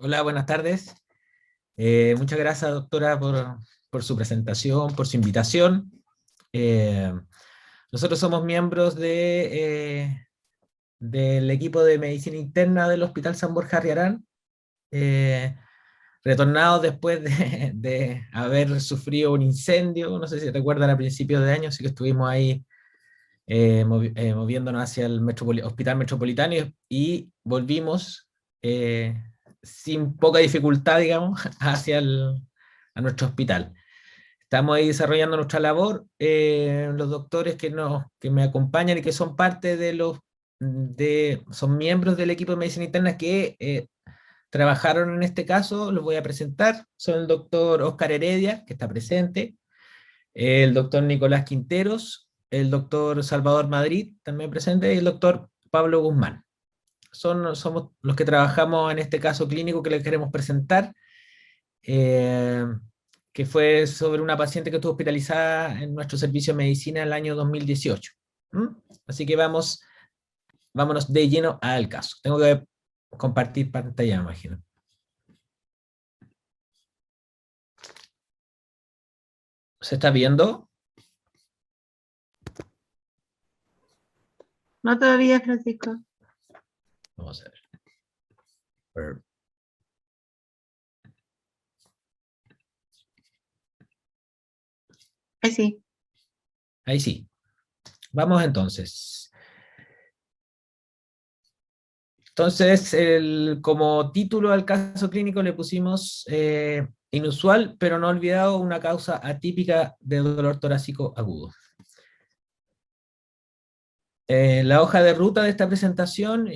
Hola, buenas tardes. Muchas gracias, doctora, por su presentación, por su invitación. Eh, Nosotros somos miembros del equipo de medicina interna del Hospital San Borja Arriarán, retornados después de haber sufrido un incendio. No sé si recuerdan, a principios de año, así que estuvimos ahí moviéndonos hacia el Hospital Metropolitano y volvimos eh, sin poca dificultad, digamos, a nuestro hospital. Estamos ahí desarrollando nuestra labor. Los doctores que me acompañan y que son parte son miembros del equipo de medicina interna que trabajaron en este caso, los voy a presentar. Son el doctor Oscar Heredia, que está presente, el doctor Nicolás Quinteros, el doctor Salvador Madrid, también presente, y el doctor Pablo Guzmán. Somos los que trabajamos en este caso clínico que les queremos presentar, eh, que fue sobre una paciente que estuvo hospitalizada en nuestro servicio de medicina en el año 2018. ¿Mm? Así que vámonos de lleno al caso. Tengo que compartir pantalla, me imagino. ¿Se está viendo? No todavía, Francisco. Vamos a ver. Ahí sí. Ahí sí. Vamos entonces. Entonces, como título al caso clínico le pusimos inusual, pero no olvidado, una causa atípica de dolor torácico agudo. La hoja de ruta de esta presentación,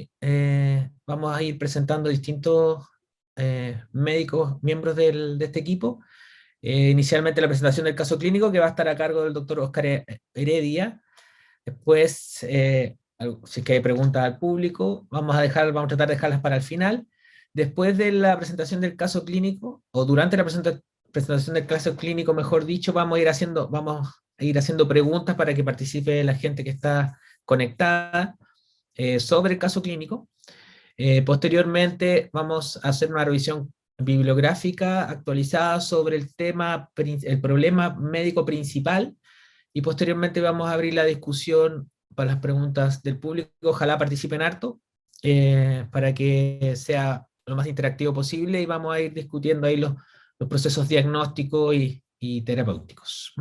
vamos a ir presentando distintos médicos, miembros de este equipo. Inicialmente la presentación del caso clínico, que va a estar a cargo del doctor Oscar Heredia. Después, si es que hay preguntas al público, vamos a tratar de dejarlas para el final. Después de la presentación del caso clínico, o durante la presentación del caso clínico, mejor dicho, vamos a ir haciendo preguntas para que participe la gente que está conectada sobre el caso clínico. Posteriormente, vamos a hacer una revisión bibliográfica actualizada sobre el problema médico principal, y posteriormente vamos a abrir la discusión para las preguntas del público. Ojalá participen harto para que sea lo más interactivo posible, y vamos a ir discutiendo ahí los procesos diagnósticos y terapéuticos.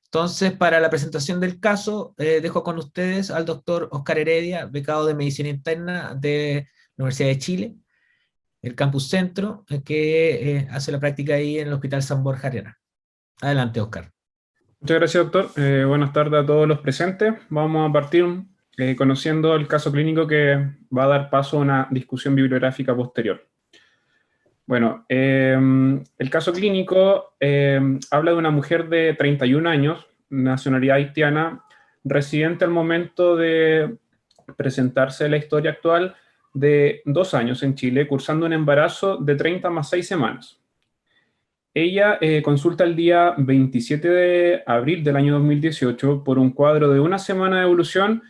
Entonces, para la presentación del caso, dejo con ustedes al doctor Oscar Heredia, becado de Medicina Interna de la Universidad de Chile, el Campus Centro, que hace la práctica ahí en el Hospital San Borja Arriarán. Adelante, Oscar. Muchas gracias, doctor. Buenas tardes a todos los presentes. Vamos a partir conociendo el caso clínico que va a dar paso a una discusión bibliográfica posterior. Bueno, el caso clínico habla de una mujer de 31 años, nacionalidad haitiana, residente al momento de presentarse la historia actual de 2 años en Chile, cursando un embarazo de 30 más 6 semanas. Ella consulta el día 27 de abril del año 2018 por un cuadro de una semana de evolución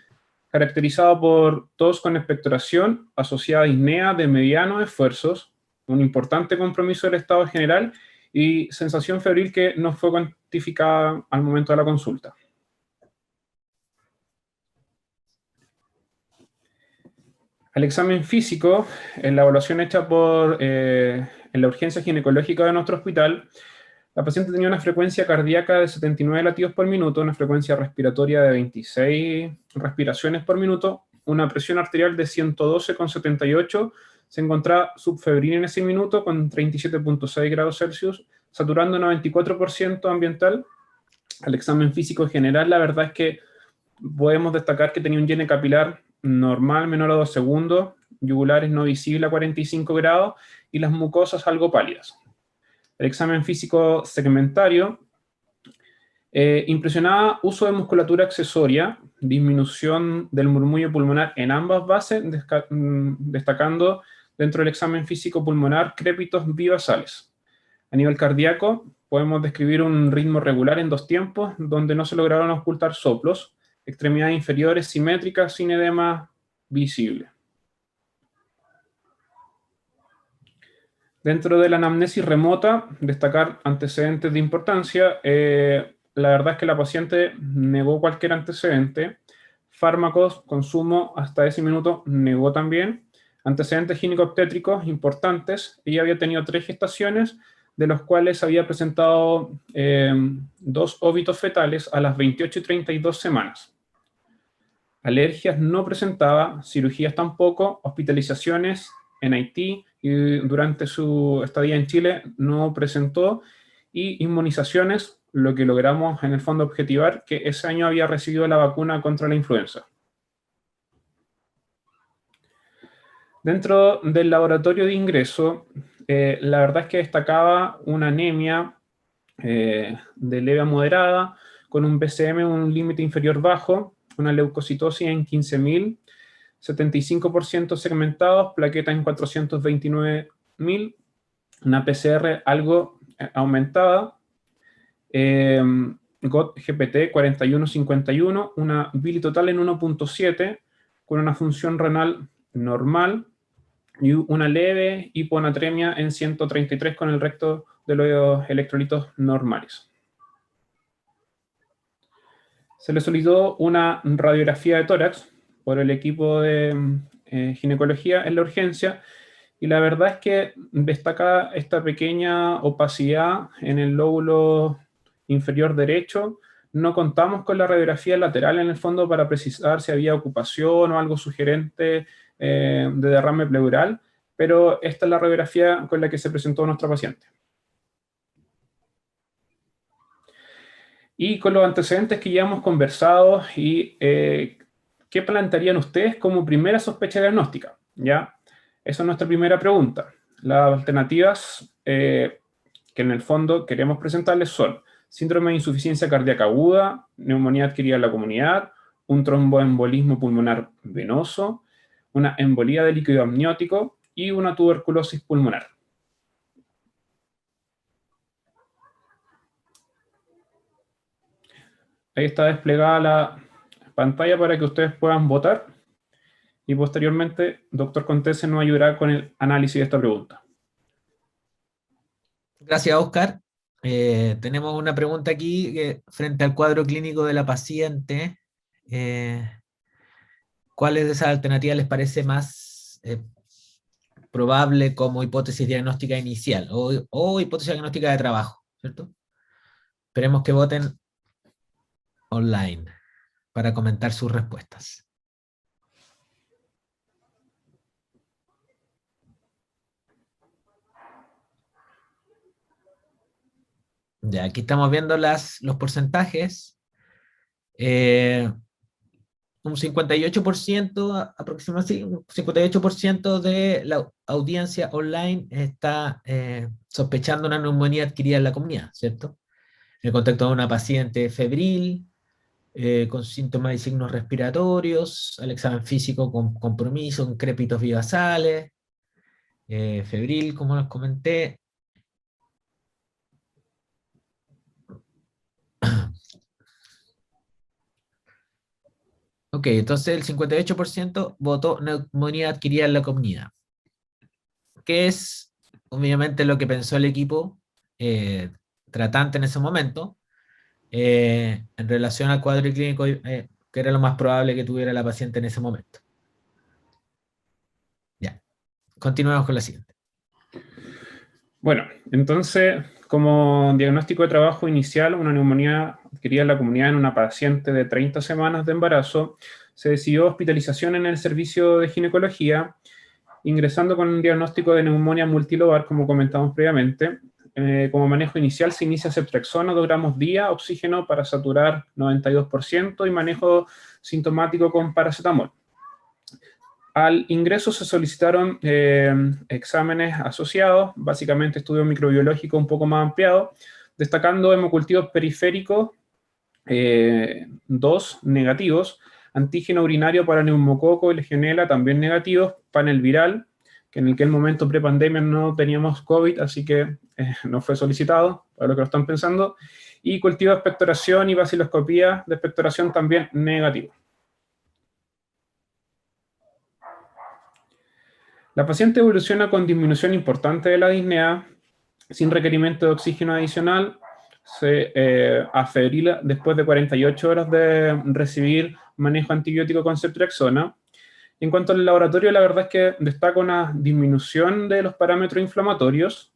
caracterizado por tos con expectoración asociada a disnea de medianos esfuerzos, un importante compromiso del estado general y sensación febril que no fue cuantificada al momento de la consulta. El examen físico, en la evaluación hecha en la urgencia ginecológica de nuestro hospital, la paciente tenía una frecuencia cardíaca de 79 latidos por minuto, una frecuencia respiratoria de 26 respiraciones por minuto, una presión arterial de 112,78, se encontraba subfebril en ese minuto con 37,6 grados Celsius, saturando 94% ambiental. Al examen físico general, la verdad es que podemos destacar que tenía un llene capilar normal menor a 2 segundos, yugulares no visible a 45 grados y las mucosas algo pálidas. El examen físico segmentario impresionaba uso de musculatura accesoria, disminución del murmullo pulmonar en ambas bases, destacando dentro del examen físico pulmonar crépitos bivasales. A nivel cardíaco, podemos describir un ritmo regular en 2 tiempos, donde no se lograron ocultar soplos, extremidades inferiores simétricas sin edema visible. Dentro de la anamnesis remota, destacar antecedentes de importancia. La verdad es que la paciente negó cualquier antecedente. Fármacos, consumo hasta ese minuto, negó también. Antecedentes gineco-obstétricos importantes. Ella había tenido 3 gestaciones, de los cuales había presentado 2 óbitos fetales a las 28 y 32 semanas. Alergias no presentaba, cirugías tampoco, hospitalizaciones en Haití y durante su estadía en Chile no presentó, y inmunizaciones, lo que logramos en el fondo objetivar que ese año había recibido la vacuna contra la influenza. Dentro del laboratorio de ingreso, la verdad es que destacaba una anemia de leve a moderada, con un BCM, un límite inferior bajo, una leucocitosis en 15.000, 75% segmentados, plaqueta en 429.000, una PCR algo aumentada, GOT-GPT 4151, una bili total en 1.7, con una función renal normal, y una leve hiponatremia en 133 con el resto de los electrolitos normales. Se le solicitó una radiografía de tórax por el equipo de ginecología en la urgencia, y la verdad es que destaca esta pequeña opacidad en el lóbulo inferior derecho. No contamos con la radiografía lateral en el fondo para precisar si había ocupación o algo sugerente de derrame pleural, pero esta es la radiografía con la que se presentó nuestra paciente. Y con los antecedentes que ya hemos conversado, y ¿qué plantearían ustedes como primera sospecha diagnóstica? ¿Ya? Esa es nuestra primera pregunta. Las alternativas que en el fondo queremos presentarles son síndrome de insuficiencia cardíaca aguda, neumonía adquirida en la comunidad, un tromboembolismo pulmonar venoso, una embolía de líquido amniótico y una tuberculosis pulmonar. Ahí está desplegada la pantalla para que ustedes puedan votar, y posteriormente, doctor Contese nos ayudará con el análisis de esta pregunta. Gracias, Oscar. Tenemos una pregunta aquí frente al cuadro clínico de la paciente. ¿Cuáles de esas alternativas les parece más probable como hipótesis diagnóstica inicial o hipótesis diagnóstica de trabajo? ¿Cierto? Esperemos que voten online para comentar sus respuestas. Ya, aquí estamos viendo los porcentajes. Un 58%, aproximadamente un 58% de la audiencia online está sospechando una neumonía adquirida en la comunidad, ¿cierto? En el contexto de una paciente febril, con síntomas y signos respiratorios, al examen físico con compromiso, con crépitos vivasales, febril, como les comenté. Ok, entonces el 58% votó neumonía adquirida en la comunidad, que es obviamente lo que pensó el equipo tratante en ese momento, en relación al cuadro clínico, que era lo más probable que tuviera la paciente en ese momento. Ya, continuamos con la siguiente. Bueno, entonces, como diagnóstico de trabajo inicial, una neumonía adquirida en la comunidad en una paciente de 30 semanas de embarazo, se decidió hospitalización en el servicio de ginecología, ingresando con un diagnóstico de neumonía multilobar, como comentamos previamente. Como manejo inicial se inicia ceftriaxona 2 gramos día, oxígeno para saturar 92% y manejo sintomático con paracetamol. Al ingreso se solicitaron exámenes asociados, básicamente estudio microbiológico un poco más ampliado, destacando hemocultivos periféricos 2 negativos, antígeno urinario para neumococo y legionela también negativos, panel viral, que en aquel momento prepandemia no teníamos COVID, así que no fue solicitado, para lo que lo están pensando, y cultivo de expectoración y baciloscopía de expectoración también negativo. La paciente evoluciona con disminución importante de la disnea, sin requerimiento de oxígeno adicional, se afebrila después de 48 horas de recibir manejo antibiótico con ceftriaxona. En cuanto al laboratorio, la verdad es que destaca una disminución de los parámetros inflamatorios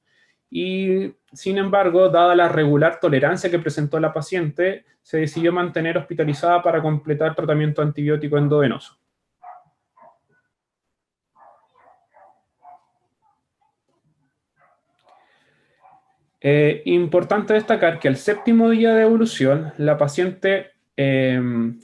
y, sin embargo, dada la regular tolerancia que presentó la paciente, se decidió mantener hospitalizada para completar tratamiento antibiótico endovenoso. Importante destacar que al séptimo día de evolución, la paciente,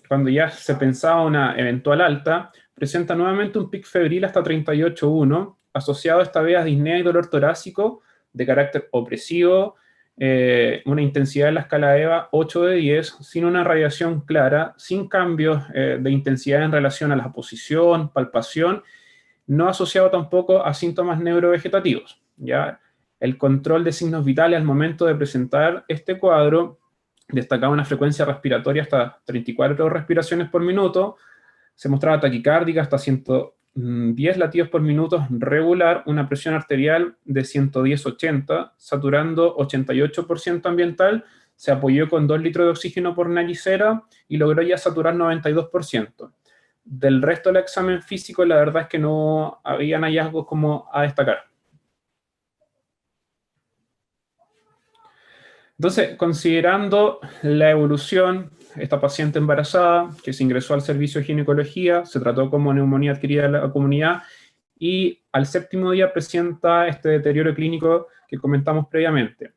cuando ya se pensaba una eventual alta, presenta nuevamente un pic febril hasta 38,1, asociado esta vez a disnea y dolor torácico de carácter opresivo, una intensidad en la escala EVA 8 de 10, sin una radiación clara, sin cambios de intensidad en relación a la posición, palpación, no asociado tampoco a síntomas neurovegetativos. ¿Ya? El control de signos vitales al momento de presentar este cuadro destacaba una frecuencia respiratoria hasta 34 respiraciones por minuto, se mostraba taquicárdica hasta 110 latidos por minuto regular, una presión arterial de 110-80, saturando 88% ambiental, se apoyó con 2 litros de oxígeno por naricera y logró ya saturar 92%. Del resto del examen físico, la verdad es que no habían hallazgos como a destacar. Entonces, considerando la evolución, esta paciente embarazada que se ingresó al servicio de ginecología, se trató como neumonía adquirida en la comunidad y al séptimo día presenta este deterioro clínico que comentamos previamente.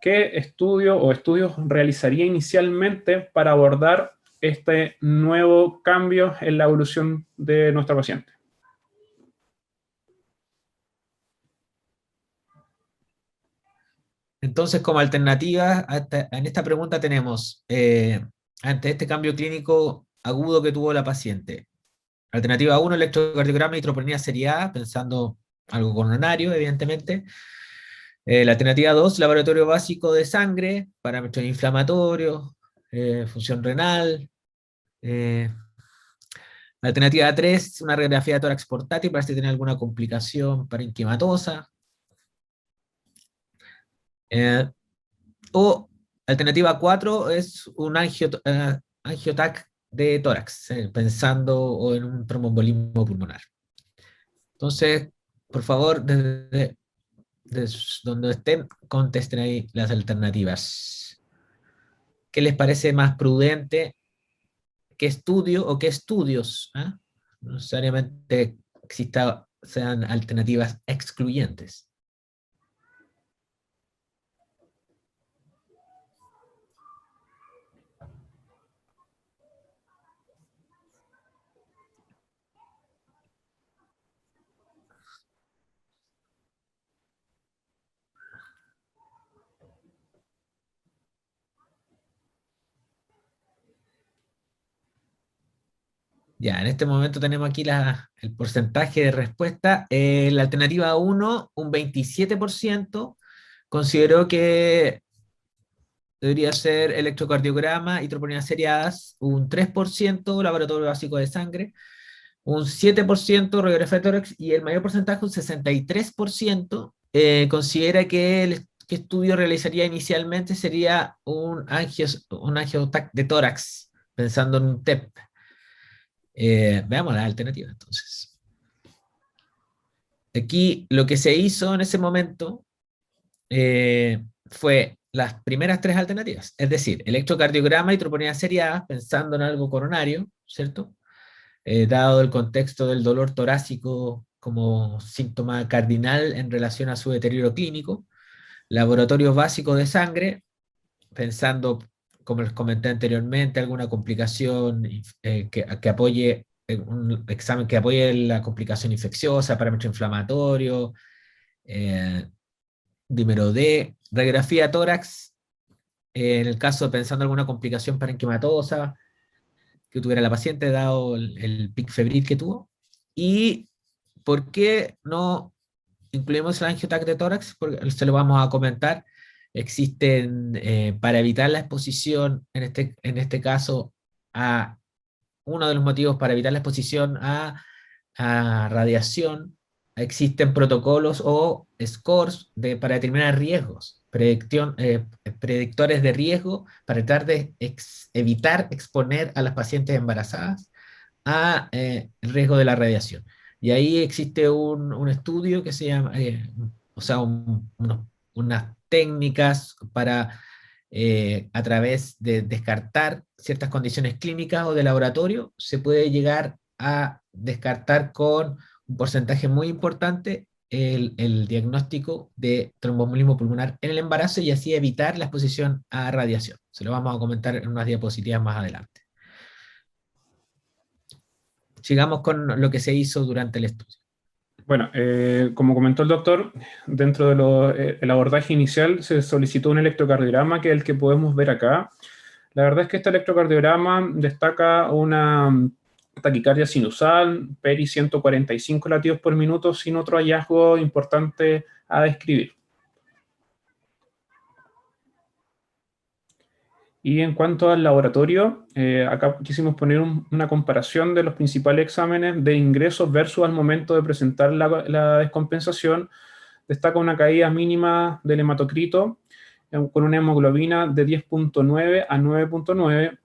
¿Qué estudio o estudios realizaría inicialmente para abordar este nuevo cambio en la evolución de nuestra paciente? Entonces, como alternativa, en esta pregunta tenemos, ante este cambio clínico agudo que tuvo la paciente, alternativa uno, electrocardiograma y troponina serie A, pensando algo coronario, evidentemente. La alternativa 2, laboratorio básico de sangre, parámetros inflamatorios, función renal. Alternativa 3, una radiografía de tórax portátil para si tiene alguna complicación parenquimatosa. O alternativa 4 es un angiotac de tórax, pensando en un tromboembolismo pulmonar. Entonces, por favor, desde donde estén, contesten ahí las alternativas. ¿Qué les parece más prudente? ¿Qué estudio o qué estudios? No necesariamente sean alternativas excluyentes. Ya, en este momento tenemos aquí el porcentaje de respuesta. La alternativa 1, un 27%, consideró que debería ser electrocardiograma y troponina seriadas, un 3% laboratorio básico de sangre, un 7% radiografía de tórax y el mayor porcentaje, un 63%, considera que el que estudio realizaría inicialmente sería un angiotac de tórax, pensando en un TEP. Veamos las alternativas entonces. Aquí lo que se hizo en ese momento fue las primeras tres alternativas, es decir, electrocardiograma y troponina seriada, pensando en algo coronario, ¿cierto? Dado el contexto del dolor torácico como síntoma cardinal en relación a su deterioro clínico, laboratorios básicos de sangre, pensando, como les comenté anteriormente, alguna complicación que apoye un examen que apoye la complicación infecciosa, parámetro inflamatorio, dímero D, radiografía tórax, en el caso pensando en alguna complicación parenquimatosa que tuviera la paciente, dado el pic febril que tuvo. ¿Y por qué no incluimos el angiotac de tórax? Porque se lo vamos a comentar. Existen, para evitar la exposición, en este caso, uno de los motivos para evitar la exposición a radiación, existen protocolos o scores para determinar riesgos, predictores de riesgo para tratar de evitar exponer a las pacientes embarazadas a el riesgo de la radiación. Y ahí existe un estudio que se llama, o sea, unas técnicas para, a través de descartar ciertas condiciones clínicas o de laboratorio, se puede llegar a descartar con un porcentaje muy importante el diagnóstico de tromboembolismo pulmonar en el embarazo y así evitar la exposición a radiación. Se lo vamos a comentar en unas diapositivas más adelante. Sigamos con lo que se hizo durante el estudio. Bueno, como comentó el doctor, dentro del abordaje inicial se solicitó un electrocardiograma, que es el que podemos ver acá. La verdad es que este electrocardiograma destaca una taquicardia sinusal, peri 145 latidos por minuto, sin otro hallazgo importante a describir. Y en cuanto al laboratorio, acá quisimos poner una comparación de los principales exámenes de ingresos versus al momento de presentar la descompensación. Destaca una caída mínima del hematocrito con una hemoglobina de 10.9 a 9.9.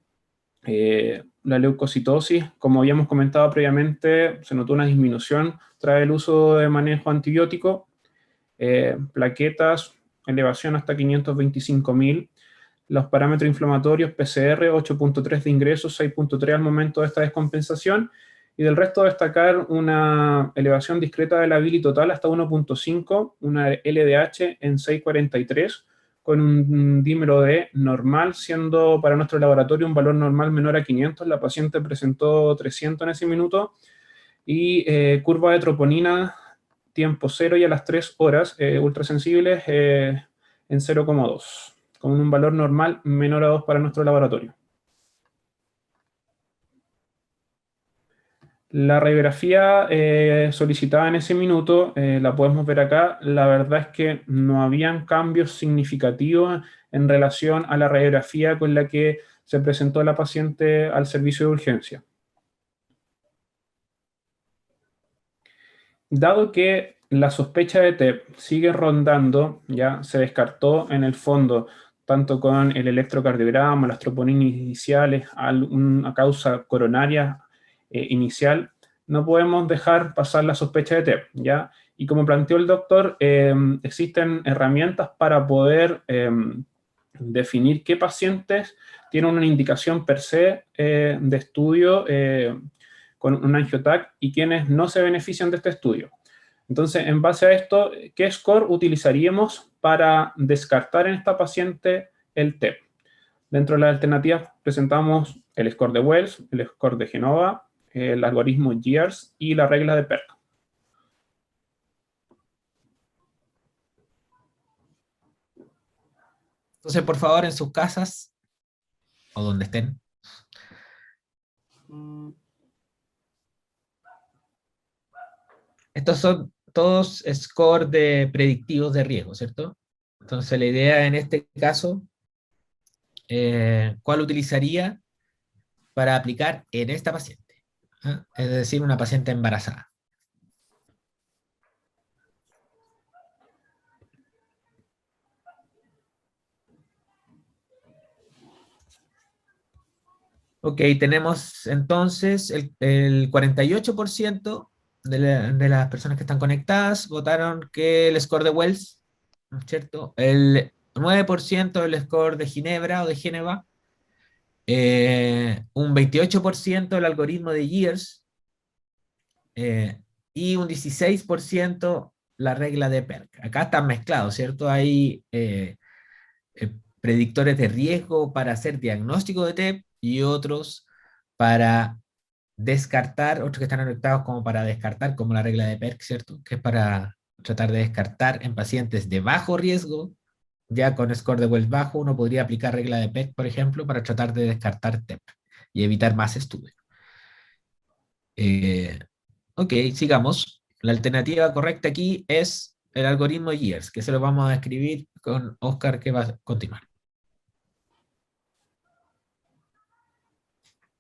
La leucocitosis, como habíamos comentado previamente, se notó una disminución tras el uso de manejo antibiótico. Plaquetas, elevación hasta 525.000. Los parámetros inflamatorios, PCR, 8.3 de ingresos, 6.3 al momento de esta descompensación. Y del resto destacar una elevación discreta de la bili total hasta 1.5, una LDH en 6.43, con un dímero D normal, siendo para nuestro laboratorio un valor normal menor a 500. La paciente presentó 300 en ese minuto. Y curva de troponina, tiempo 0 y a las 3 horas, ultrasensibles en 0,2, con un valor normal menor a 2 para nuestro laboratorio. La radiografía solicitada en ese minuto, la podemos ver acá. La verdad es que no habían cambios significativos en relación a la radiografía con la que se presentó la paciente al servicio de urgencia. Dado que la sospecha de TEP sigue rondando, ya se descartó en el fondo, tanto con el electrocardiograma, las troponinas iniciales, una causa coronaria inicial, no podemos dejar pasar la sospecha de TEP, ¿ya? Y como planteó el doctor, existen herramientas para poder definir qué pacientes tienen una indicación per se de estudio con un angiotac y quienes no se benefician de este estudio. Entonces, en base a esto, ¿qué score utilizaríamos para descartar en esta paciente el TEP? Dentro de las alternativas presentamos el score de Wells, el score de Genova, el algoritmo GEARS y la regla de PERC. Entonces, por favor, en sus casas o donde estén, estos son todos scores de predictivos de riesgo, ¿cierto? Entonces, la idea en este caso, ¿cuál utilizaría para aplicar en esta paciente? ¿Ah? Es decir, una paciente embarazada. Ok, tenemos entonces el 48% de las personas que están conectadas votaron que el score de Wells, ¿no es cierto? El 9% el score de Ginebra o de Génova, un 28% el algoritmo de Years eh, y un 16% la regla de PERC. Acá están mezclados, ¿cierto? Hay predictores de riesgo para hacer diagnóstico de TEP y otros para descartar, otros que están conectados como para descartar, como la regla de PERC, ¿cierto? Que es para tratar de descartar en pacientes de bajo riesgo, ya con score de Wells bajo, uno podría aplicar regla de PERC, por ejemplo, para tratar de descartar TEP y evitar más estudios. Eh, ok, sigamos. La alternativa correcta aquí es el algoritmo Years, que se lo vamos a escribir con Oscar, que va a continuar.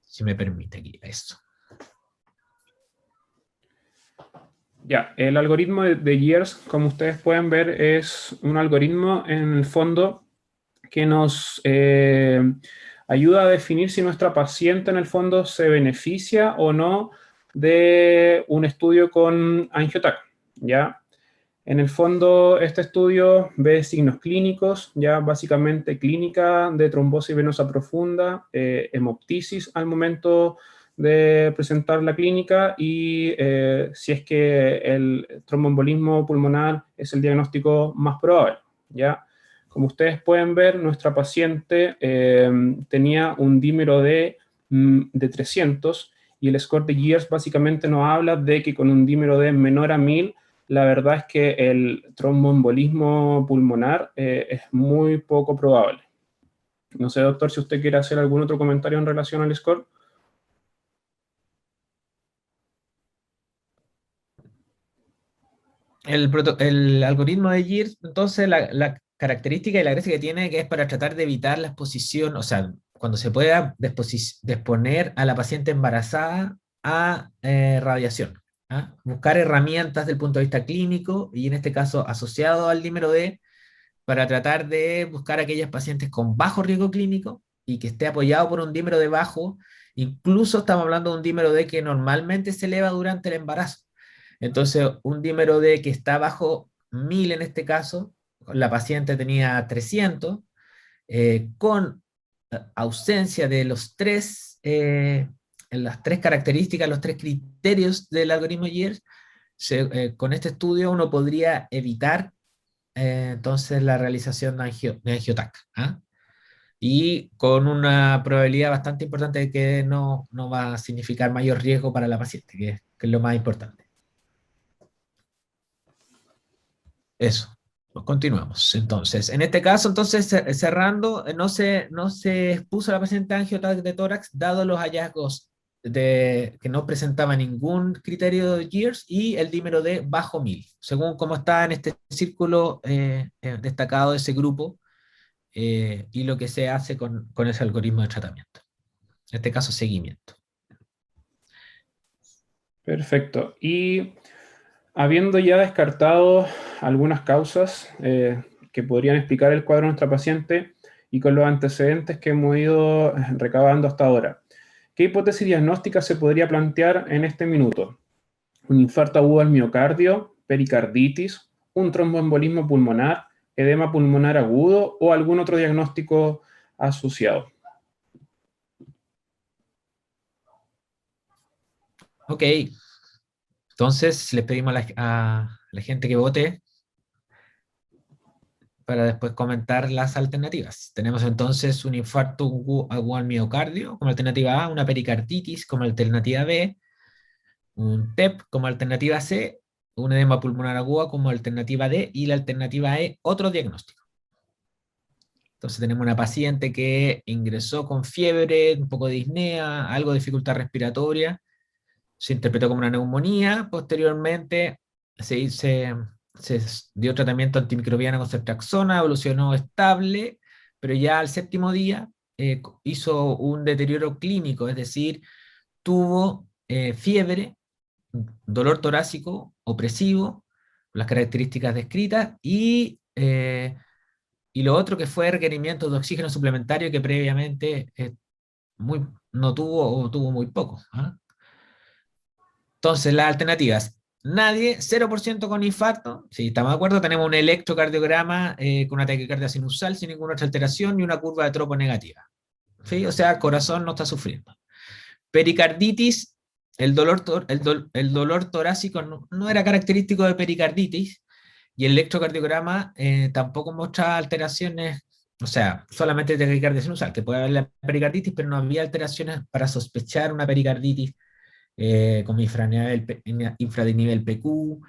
Si me permite aquí, esto. Ya, el algoritmo de Years, como ustedes pueden ver, es un algoritmo en el fondo que nos ayuda a definir si nuestra paciente en el fondo se beneficia o no de un estudio con AngioTac, ¿ya? En el fondo, este estudio ve signos clínicos, ya básicamente clínica de trombosis venosa profunda, hemoptisis al momento de presentar la clínica y si es que el tromboembolismo pulmonar es el diagnóstico más probable, ¿ya? Como ustedes pueden ver, nuestra paciente tenía un dímero de 300 y el score de Years básicamente nos habla de que con un dímero de menor a 1000 la verdad es que el tromboembolismo pulmonar es muy poco probable. No sé, doctor, si usted quiere hacer algún otro comentario en relación al score. El algoritmo de Gears, entonces, la característica y la gracia que tiene que es para tratar de evitar la exposición, o sea, cuando se pueda exponer a la paciente embarazada a radiación. ¿Ah? Buscar herramientas del punto de vista clínico y en este caso asociado al dímero D para tratar de buscar aquellas pacientes con bajo riesgo clínico y que esté apoyado por un dímero D bajo. Incluso estamos hablando de un dímero D que normalmente se eleva durante el embarazo. Entonces, un dímero D que está bajo 1000 en este caso, la paciente tenía 300, con ausencia de las tres características, los tres criterios del algoritmo Years, con este estudio uno podría evitar entonces la realización de angiotac. ¿Ah? Y con una probabilidad bastante importante de que no va a significar mayor riesgo para la paciente, que es lo más importante. Eso. Pues continuamos. Entonces, en este caso, entonces, cerrando, no se expuso a la paciente a angiotac de tórax, dado los hallazgos que no presentaba ningún criterio de Gears y el dímero de bajo 1000, según como está en este círculo destacado de ese grupo y lo que se hace con ese algoritmo de tratamiento. En este caso, seguimiento. Perfecto. Y habiendo ya descartado algunas causas que podrían explicar el cuadro de nuestra paciente y con los antecedentes que hemos ido recabando hasta ahora, ¿qué hipótesis diagnóstica se podría plantear en este minuto? ¿Un infarto agudo al miocardio, pericarditis, un tromboembolismo pulmonar, edema pulmonar agudo o algún otro diagnóstico asociado? Ok, entonces les pedimos a la gente que vote para después comentar las alternativas. Tenemos entonces un infarto agudo al miocardio como alternativa A, una pericarditis como alternativa B, un TEP como alternativa C, un edema pulmonar agudo como alternativa D y la alternativa E, otro diagnóstico. Entonces tenemos una paciente que ingresó con fiebre, un poco de disnea, algo de dificultad respiratoria, se interpretó como una neumonía, posteriormente se dio tratamiento antimicrobiano con ceftriaxona, evolucionó estable, pero ya al séptimo día hizo un deterioro clínico, es decir, tuvo fiebre, dolor torácico opresivo, las características descritas, y lo otro que fue requerimiento de oxígeno suplementario que previamente no tuvo o tuvo muy poco. ¿Ah? Entonces, las alternativas. Nadie, 0% con infarto. Si estamos de acuerdo, tenemos un electrocardiograma con una taquicardia sinusal sin ninguna otra alteración y una curva de tropo negativa. ¿Sí? O sea, el corazón no está sufriendo. Pericarditis, el dolor torácico no era característico de pericarditis y el electrocardiograma tampoco muestra alteraciones, o sea, solamente de taquicardia sinusal, que puede haber la pericarditis, pero no había alteraciones para sospechar una pericarditis como infradesnivel PQ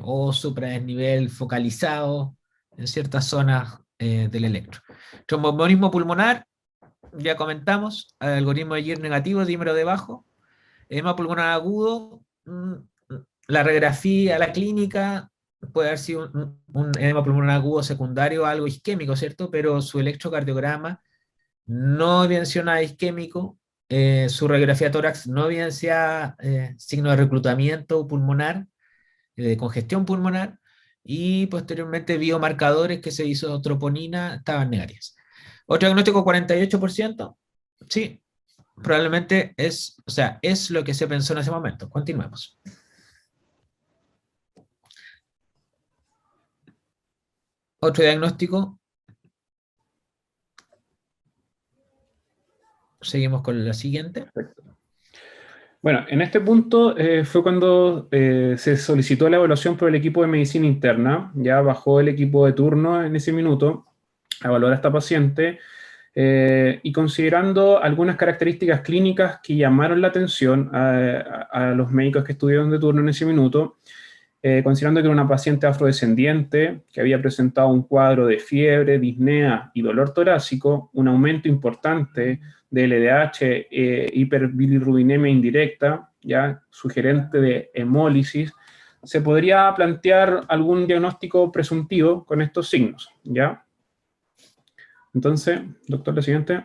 o supradesnivel focalizado en ciertas zonas del electro. Tromboembolismo pulmonar, ya comentamos, algoritmo de Year negativo, dímero de bajo, edema pulmonar agudo, la radiografía, la clínica, puede haber sido un edema pulmonar agudo secundario, algo isquémico, ¿cierto? Pero su electrocardiograma no evidenció nada isquémico, su radiografía tórax no evidencia signo de reclutamiento pulmonar, de congestión pulmonar, y posteriormente biomarcadores que se hizo troponina estaban negativas. Otro diagnóstico, 48%, sí, probablemente es, o sea, es lo que se pensó en ese momento. Continuemos. Otro diagnóstico, seguimos con la siguiente. Perfecto. Bueno, en este punto fue cuando se solicitó la evaluación por el equipo de medicina interna. Ya bajó el equipo de turno en ese minuto a evaluar a esta paciente y considerando algunas características clínicas que llamaron la atención a los médicos que estuvieron de turno en ese minuto, considerando que era una paciente afrodescendiente que había presentado un cuadro de fiebre, disnea y dolor torácico, un aumento importante de LDH, hiperbilirrubinemia indirecta, ya sugerente de hemólisis, se podría plantear algún diagnóstico presuntivo con estos signos, ¿ya? Entonces, doctor, la siguiente.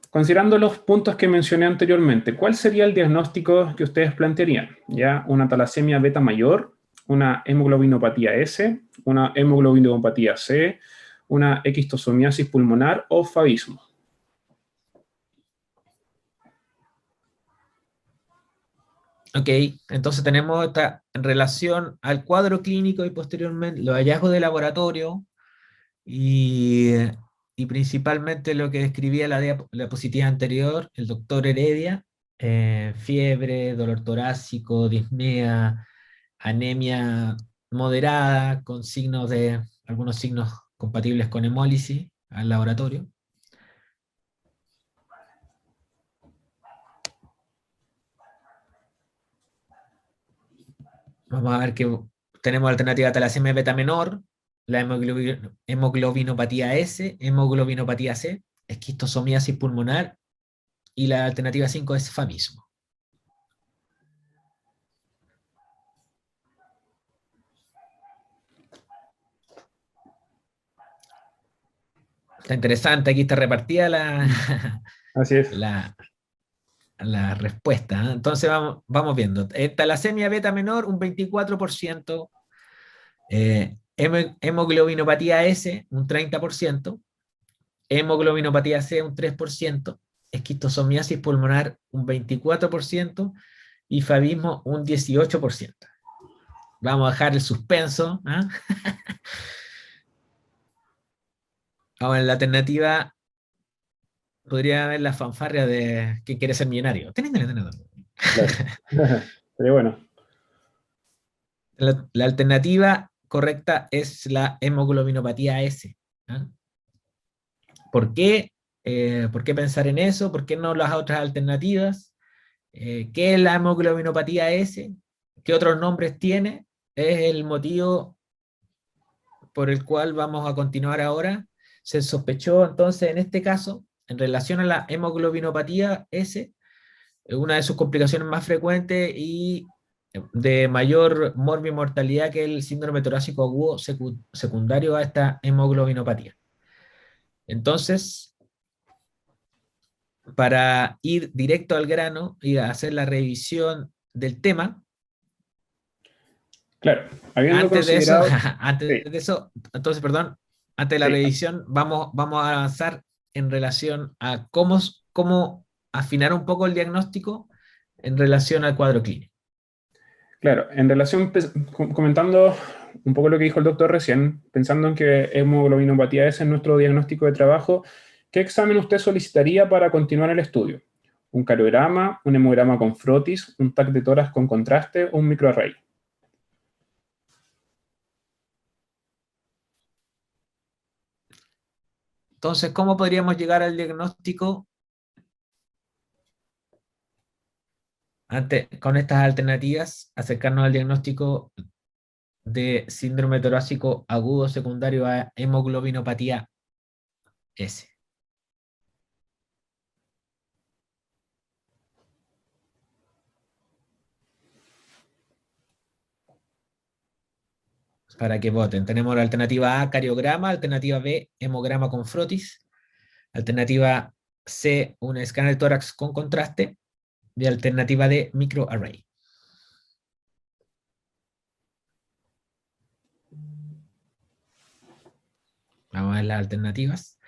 Considerando los puntos que mencioné anteriormente, ¿cuál sería el diagnóstico que ustedes plantearían? ¿Ya? ¿Una talasemia beta mayor? ¿Una hemoglobinopatía S? ¿Una hemoglobinopatía C? ¿Una equistosomiasis pulmonar o favismo? Ok, entonces tenemos esta en relación al cuadro clínico y posteriormente los hallazgos de laboratorio y, y principalmente lo que describía la diapositiva anterior, el doctor Heredia, fiebre, dolor torácico, disnea, anemia moderada con signos de, algunos signos compatibles con hemólisis al laboratorio. Vamos a ver que tenemos alternativa talasemia beta menor, la hemoglobinopatía S, hemoglobinopatía C, esquistosomiasis pulmonar, y la alternativa 5 es favismo. Está interesante, aquí está repartida Así es. la, la respuesta, ¿eh? Entonces vamos viendo. Talasemia beta menor, un 24%. Hemoglobinopatía S, un 30%. Hemoglobinopatía C, un 3%. Esquistosomiasis pulmonar, un 24%. Y favismo, un 18%. Vamos a dejar el suspenso, ¿eh? Ahora, en la alternativa podría haber la fanfarria de ¿quién quiere ser millonario? Claro. Sería bueno. La alternativa correcta es la hemoglobinopatía S, ¿eh? ¿Por qué? ¿Por qué pensar en eso? ¿Por qué no las otras alternativas? ¿Qué es la hemoglobinopatía S? ¿Qué otros nombres tiene? Es el motivo por el cual vamos a continuar ahora. Se sospechó entonces en este caso, en relación a la hemoglobinopatía S, una de sus complicaciones más frecuentes y de mayor morbimortalidad, que el síndrome torácico agudo secundario a esta hemoglobinopatía. Entonces, para ir directo al grano y hacer la revisión del tema, Claro, habiendo antes de eso, considerado... antes Sí, de eso, entonces, perdón, antes de la sí, revisión, vamos a avanzar en relación a cómo afinar un poco el diagnóstico en relación al cuadro clínico. claro. En relación, comentando un poco lo que dijo el doctor recién, pensando en que hemoglobinopatía S es nuestro diagnóstico de trabajo, ¿qué examen usted solicitaría para continuar el estudio? ¿Un cariograma, un hemograma con frotis, un TAC de tórax con contraste o un microarray? Entonces, ¿cómo podríamos llegar al diagnóstico con estas alternativas? Acercarnos al diagnóstico de síndrome torácico agudo secundario a hemoglobinopatía S. Para que voten. Tenemos la alternativa A, cariograma, alternativa B, hemograma con frotis, alternativa C, un escáner de tórax con contraste, y alternativa D, microarray. ver las alternativas.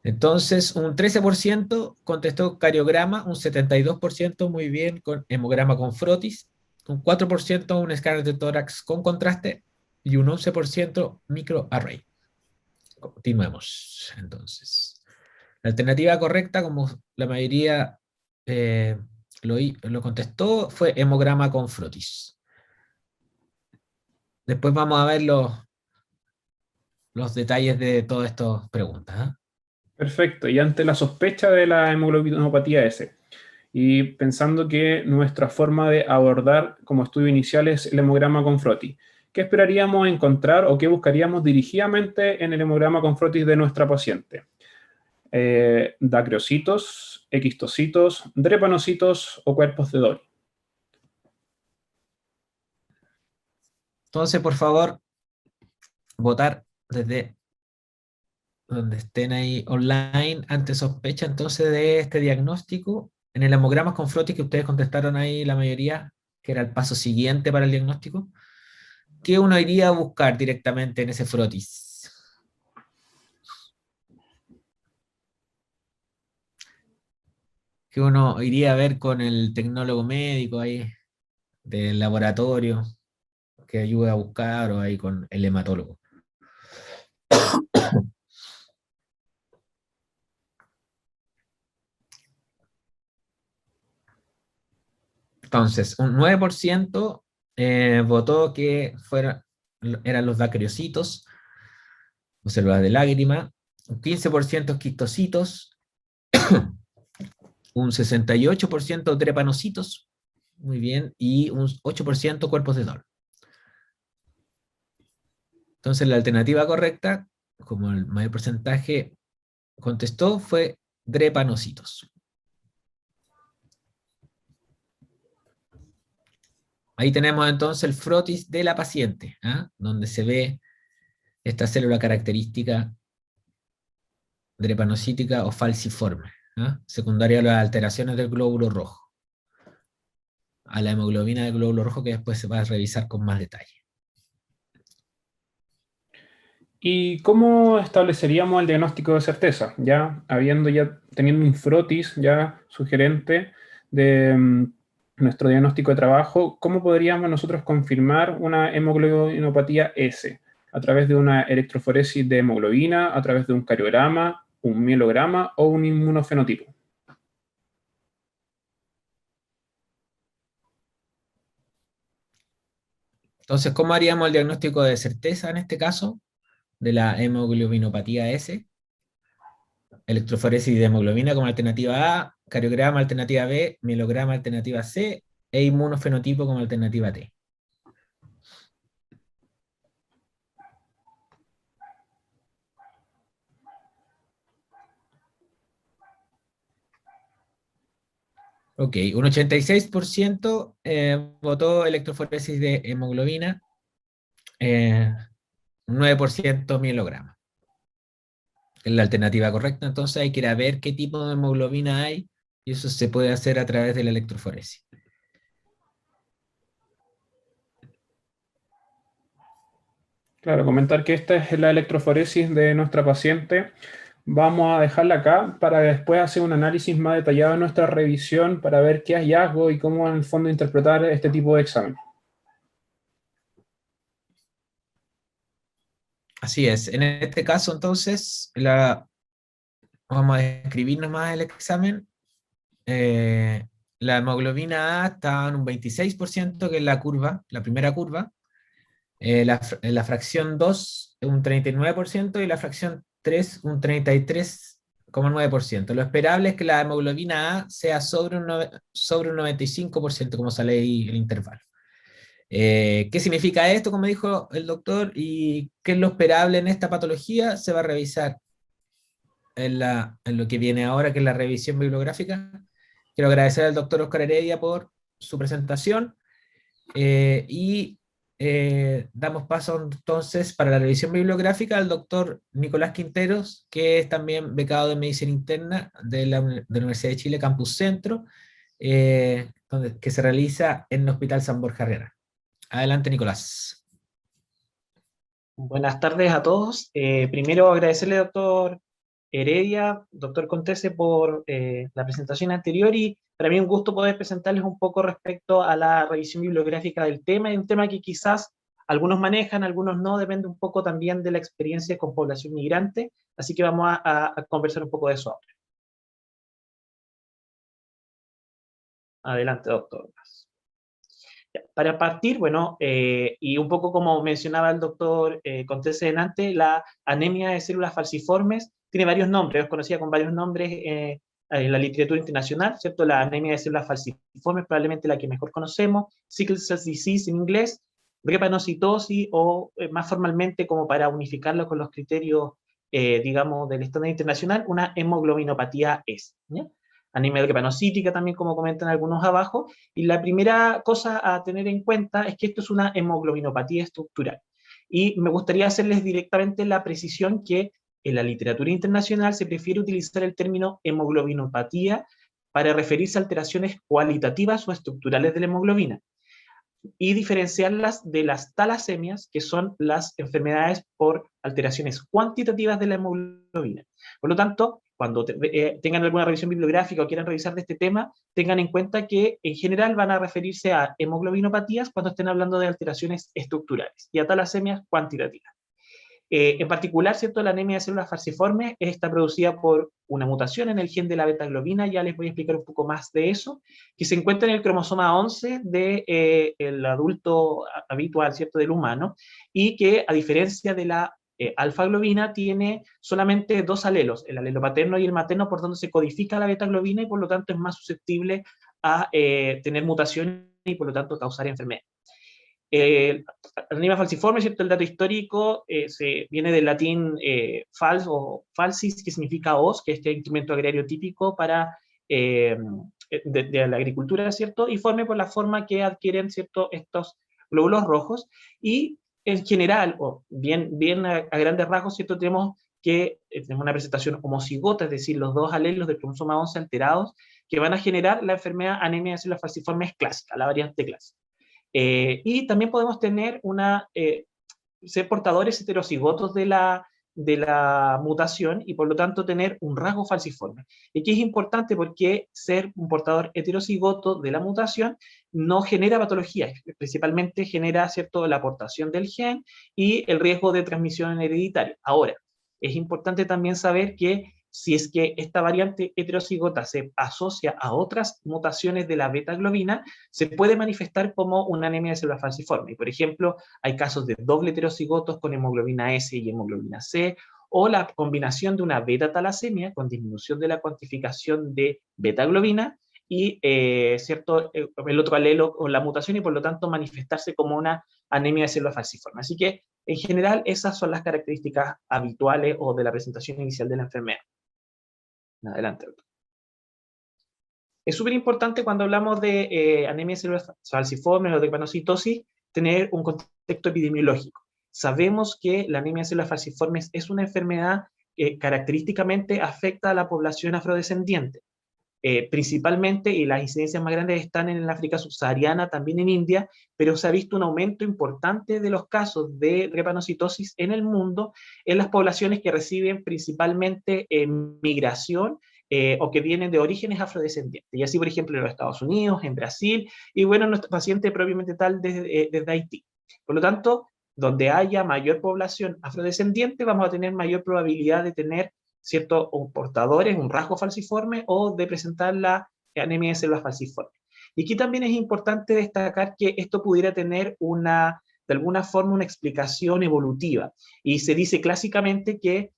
Entonces, un 13% contestó cariograma, un 72% muy bien con hemograma con frotis, un 4% un escáner de tórax con contraste y un 11% microarray. Continuemos, entonces. La alternativa correcta, como la mayoría lo contestó, fue hemograma con frotis. Después vamos a ver los detalles de todas estas preguntas. Perfecto. Y ante la sospecha de la hemoglobinopatía S, y pensando que nuestra forma de abordar como estudio inicial es el hemograma con frotis, ¿qué esperaríamos encontrar o qué buscaríamos dirigidamente en el hemograma con frotis de nuestra paciente? Dacreocitos, equistocitos, drepanocitos o cuerpos de Dory. Entonces, por favor, votar desde donde estén ahí online ante sospecha entonces de este diagnóstico. En el hemograma con frotis que ustedes contestaron ahí la mayoría, que era el paso siguiente para el diagnóstico, ¿qué uno iría a buscar directamente en ese frotis? ¿Qué uno iría a ver con el tecnólogo médico ahí del laboratorio que ayuda a buscar o ahí con el hematólogo? Entonces, un 9% votó que eran los dacreocitos, o células de lágrima, un 15% quistocitos, un 68% trepanocitos, muy bien, y un 8% cuerpos de Doll. Entonces, la alternativa correcta, como el mayor porcentaje contestó, fue drepanocitos. Ahí tenemos entonces el frotis de la paciente, donde se ve esta célula característica drepanocítica o falciforme, secundaria a las alteraciones del glóbulo rojo, a la hemoglobina del glóbulo rojo que después se va a revisar con más detalle. ¿Y cómo estableceríamos el diagnóstico de certeza? Teniendo un frotis ya sugerente de nuestro diagnóstico de trabajo, ¿cómo podríamos nosotros confirmar una hemoglobinopatía S? ¿A través de una electroforesis de hemoglobina, a través de un cariograma, un mielograma o un inmunofenotipo? Entonces, ¿cómo haríamos el diagnóstico de certeza en este caso de la hemoglobinopatía S? Electroforesis de hemoglobina como alternativa A, cariograma alternativa B, mielograma alternativa C e inmunofenotipo como alternativa T. Ok, un 86% votó electroforesis de hemoglobina, un 9% mielograma. Es la alternativa correcta, entonces hay que ir a ver qué tipo de hemoglobina hay y eso se puede hacer a través de la electroforesis. Claro, comentar que esta es la electroforesis de nuestra paciente. Vamos a dejarla acá para después hacer un análisis más detallado de nuestra revisión para ver qué hallazgo y cómo en el fondo interpretar este tipo de examen. Así es, en este caso entonces vamos a describir nomás el examen. La hemoglobina A está en un 26%, que es la curva, la primera curva. La fracción 2, un 39%, y la fracción 3, un 33,9%. Lo esperable es que la hemoglobina A sea sobre un 95%, como sale ahí el intervalo. ¿Qué significa esto, como dijo el doctor? ¿Y qué es lo esperable en esta patología? Se va a revisar en lo que viene ahora, que es la revisión bibliográfica. Quiero agradecer al doctor Oscar Heredia por su presentación y damos paso entonces para la revisión bibliográfica al doctor Nicolás Quinteros, que es también becado de Medicina Interna de la Universidad de Chile, Campus Centro, que se realiza en el Hospital San Borja Herrera. Adelante, Nicolás. Buenas tardes a todos. Primero agradecerle, doctor Heredia, doctor Contese, por la presentación anterior, y para mí un gusto poder presentarles un poco respecto a la revisión bibliográfica del tema, y un tema que quizás algunos manejan, algunos no, depende un poco también de la experiencia con población migrante, así que vamos a conversar un poco de eso ahora. Adelante, doctor. Para partir, bueno, y un poco como mencionaba el doctor Contese delante, la anemia de células falciformes tiene varios nombres, es conocida con varios nombres en la literatura internacional, ¿cierto? La anemia de células falciformes, probablemente la que mejor conocemos, sickle cell disease en inglés, drepanocitosis, o más formalmente, como para unificarlo con los criterios, digamos, del estándar internacional, una hemoglobinopatía S, ¿ya? Anemia drepanocítica también, como comentan algunos abajo. Y la primera cosa a tener en cuenta es que esto es una hemoglobinopatía estructural. Y me gustaría hacerles directamente la precisión que en la literatura internacional se prefiere utilizar el término hemoglobinopatía para referirse a alteraciones cualitativas o estructurales de la hemoglobina, y diferenciarlas de las talasemias, que son las enfermedades por alteraciones cuantitativas de la hemoglobina. Por lo tanto, cuando tengan alguna revisión bibliográfica o quieran revisar de este tema, tengan en cuenta que en general van a referirse a hemoglobinopatías cuando estén hablando de alteraciones estructurales, y a talasemias cuantitativas. En particular, ¿cierto? La anemia de células falciformes está producida por una mutación en el gen de la beta-globina, ya les voy a explicar un poco más de eso, que se encuentra en el cromosoma 11 del adulto habitual, ¿cierto? Del humano, y que, a diferencia de la alfa-globina, tiene solamente dos alelos, el alelo paterno y el materno, por donde se codifica la beta-globina, y por lo tanto es más susceptible a tener mutaciones y por lo tanto causar enfermedad. Anemia falciforme, ¿cierto? El dato histórico viene del latín fals o falsis, que significa hoz, que es este instrumento agrario típico para, de la agricultura, ¿cierto? Y forme por la forma que adquieren, ¿cierto?, estos glóbulos rojos. Y en general, o bien a grandes rasgos, ¿cierto?, tenemos una presentación homocigota, es decir, los dos alelos del cromosoma 11 alterados, que van a generar la enfermedad anemia de células falciformes clásica, la variante clásica. Y también podemos tener ser portadores heterocigotos de la mutación, y por lo tanto tener un rasgo falciforme. Y aquí es importante porque ser un portador heterocigoto de la mutación no genera patología, principalmente genera, ¿cierto?, la aportación del gen y el riesgo de transmisión hereditaria. Ahora, es importante también saber que si es que esta variante heterocigota se asocia a otras mutaciones de la beta-globina, se puede manifestar como una anemia de células falciformes. Por ejemplo, hay casos de doble heterocigotos con hemoglobina S y hemoglobina C, o la combinación de una beta-talasemia con disminución de la cuantificación de beta-globina y ¿cierto?, el otro alelo con la mutación, y por lo tanto manifestarse como una anemia de células falciformes. Así que, en general, esas son las características habituales o de la presentación inicial de la enfermedad. Adelante. Es súper importante cuando hablamos de anemia de células falciformes o de drepanocitosis tener un contexto epidemiológico. Sabemos que la anemia de células falciformes es una enfermedad que característicamente afecta a la población afrodescendiente. Principalmente, y las incidencias más grandes están en el África subsahariana, también en India, pero se ha visto un aumento importante de los casos de drepanocitosis en el mundo, en las poblaciones que reciben principalmente migración o que vienen de orígenes afrodescendientes. Y así, por ejemplo, en los Estados Unidos, en Brasil, y bueno, nuestro paciente propiamente tal desde Haití. Por lo tanto, donde haya mayor población afrodescendiente, vamos a tener mayor probabilidad de tener ¿cierto?, o portadores, un rasgo falciforme, o de presentar la anemia de células falciformes. Y aquí también es importante destacar que esto pudiera tener de alguna forma una explicación evolutiva, y se dice clásicamente que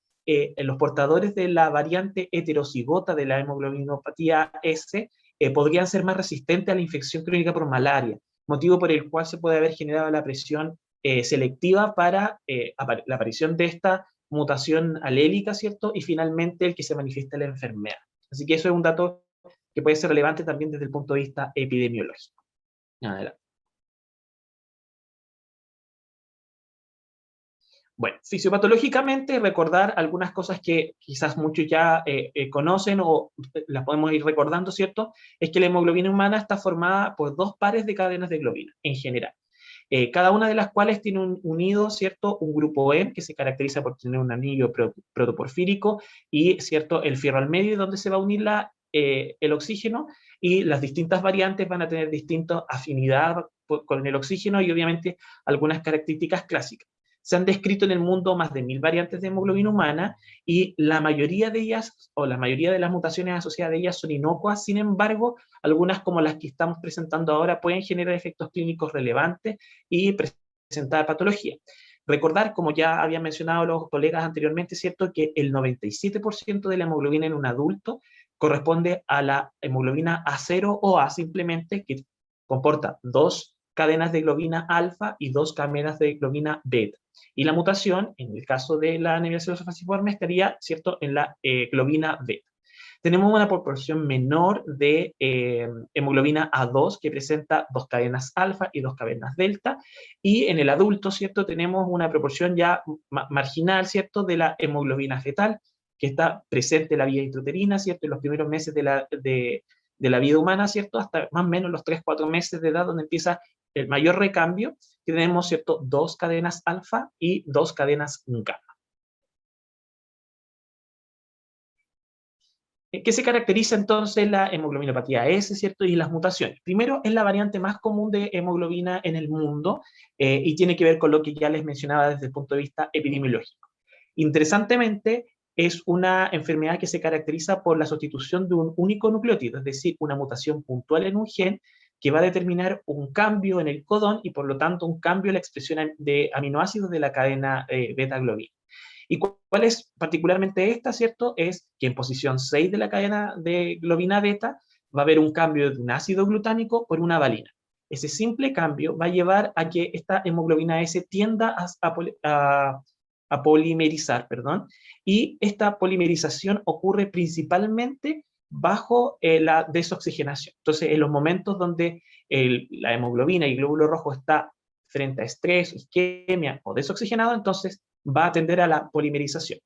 los portadores de la variante heterocigota de la hemoglobinopatía S podrían ser más resistentes a la infección crónica por malaria, motivo por el cual se puede haber generado la presión selectiva para la aparición de esta mutación alélica, ¿cierto? Y finalmente el que se manifiesta la enfermedad. Así que eso es un dato que puede ser relevante también desde el punto de vista epidemiológico. Adelante. Bueno, fisiopatológicamente, recordar algunas cosas que quizás muchos ya conocen o las podemos ir recordando, ¿cierto? Es que la hemoglobina humana está formada por dos pares de cadenas de globina, en general. cada una de las cuales tiene unido, ¿cierto?, un grupo M que se caracteriza por tener un anillo protoporfírico y, ¿cierto?, el fierro al medio donde se va a unir el oxígeno, y las distintas variantes van a tener distinta afinidad con el oxígeno y obviamente algunas características clásicas. Se han descrito en el mundo más de 1000 variantes de hemoglobina humana y la mayoría de ellas, o la mayoría de las mutaciones asociadas a ellas son inocuas. Sin embargo, algunas como las que estamos presentando ahora pueden generar efectos clínicos relevantes y presentar patología. Recordar, como ya habían mencionado los colegas anteriormente, ¿cierto?, que el 97% de la hemoglobina en un adulto corresponde a la hemoglobina A0 o A simplemente, que comporta 2 cadenas de globina alfa y 2 cadenas de globina beta. Y la mutación, en el caso de la anemia celulosa falciforme, estaría, ¿cierto?, en la globina beta. Tenemos una proporción menor de hemoglobina A2 que presenta 2 cadenas alfa y 2 cadenas delta, y en el adulto, ¿cierto?, tenemos una proporción ya marginal, ¿cierto?, de la hemoglobina fetal, que está presente en la vía intrauterina, ¿cierto?, en los primeros meses de la vida humana, ¿cierto?, hasta más o menos los 3-4 meses de edad, donde empieza el mayor recambio, que tenemos, ¿cierto?, 2 cadenas alfa y 2 cadenas gamma. ¿Qué se caracteriza entonces la hemoglobinopatía S, ¿cierto?, y las mutaciones? Primero, es la variante más común de hemoglobina en el mundo y tiene que ver con lo que ya les mencionaba desde el punto de vista epidemiológico. Interesantemente, es una enfermedad que se caracteriza por la sustitución de un único nucleótido, es decir, una mutación puntual en un gen que va a determinar un cambio en el codón y por lo tanto un cambio en la expresión de aminoácidos de la cadena beta-globina. ¿Y cuál es particularmente esta, cierto? Es que en posición 6 de la cadena de globina beta va a haber un cambio de un ácido glutámico por una valina. Ese simple cambio va a llevar a que esta hemoglobina S tienda a polimerizar, y esta polimerización ocurre principalmente bajo la desoxigenación. Entonces, en los momentos donde la hemoglobina y el glóbulo rojo está frente a estrés, isquemia o desoxigenado, entonces va a tender a la polimerización.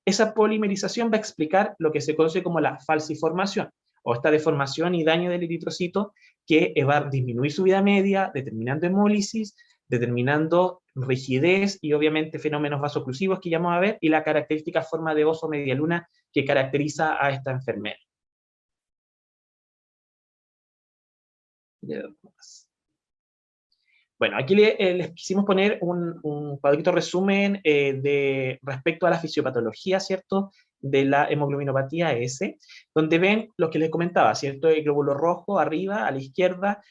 Esa polimerización va a explicar lo que se conoce como la falciformación, o esta deformación y daño del eritrocito que va a disminuir su vida media, determinando hemólisis, determinando rigidez y obviamente fenómenos vasoclusivos que ya vamos a ver, y la característica forma de oso medialuna que caracteriza a esta enfermedad. Bueno, aquí les quisimos poner un cuadrito resumen respecto a la fisiopatología, ¿cierto?, de la hemoglobinopatía S, donde ven lo que les comentaba, ¿cierto?, el glóbulo rojo arriba, a la izquierda,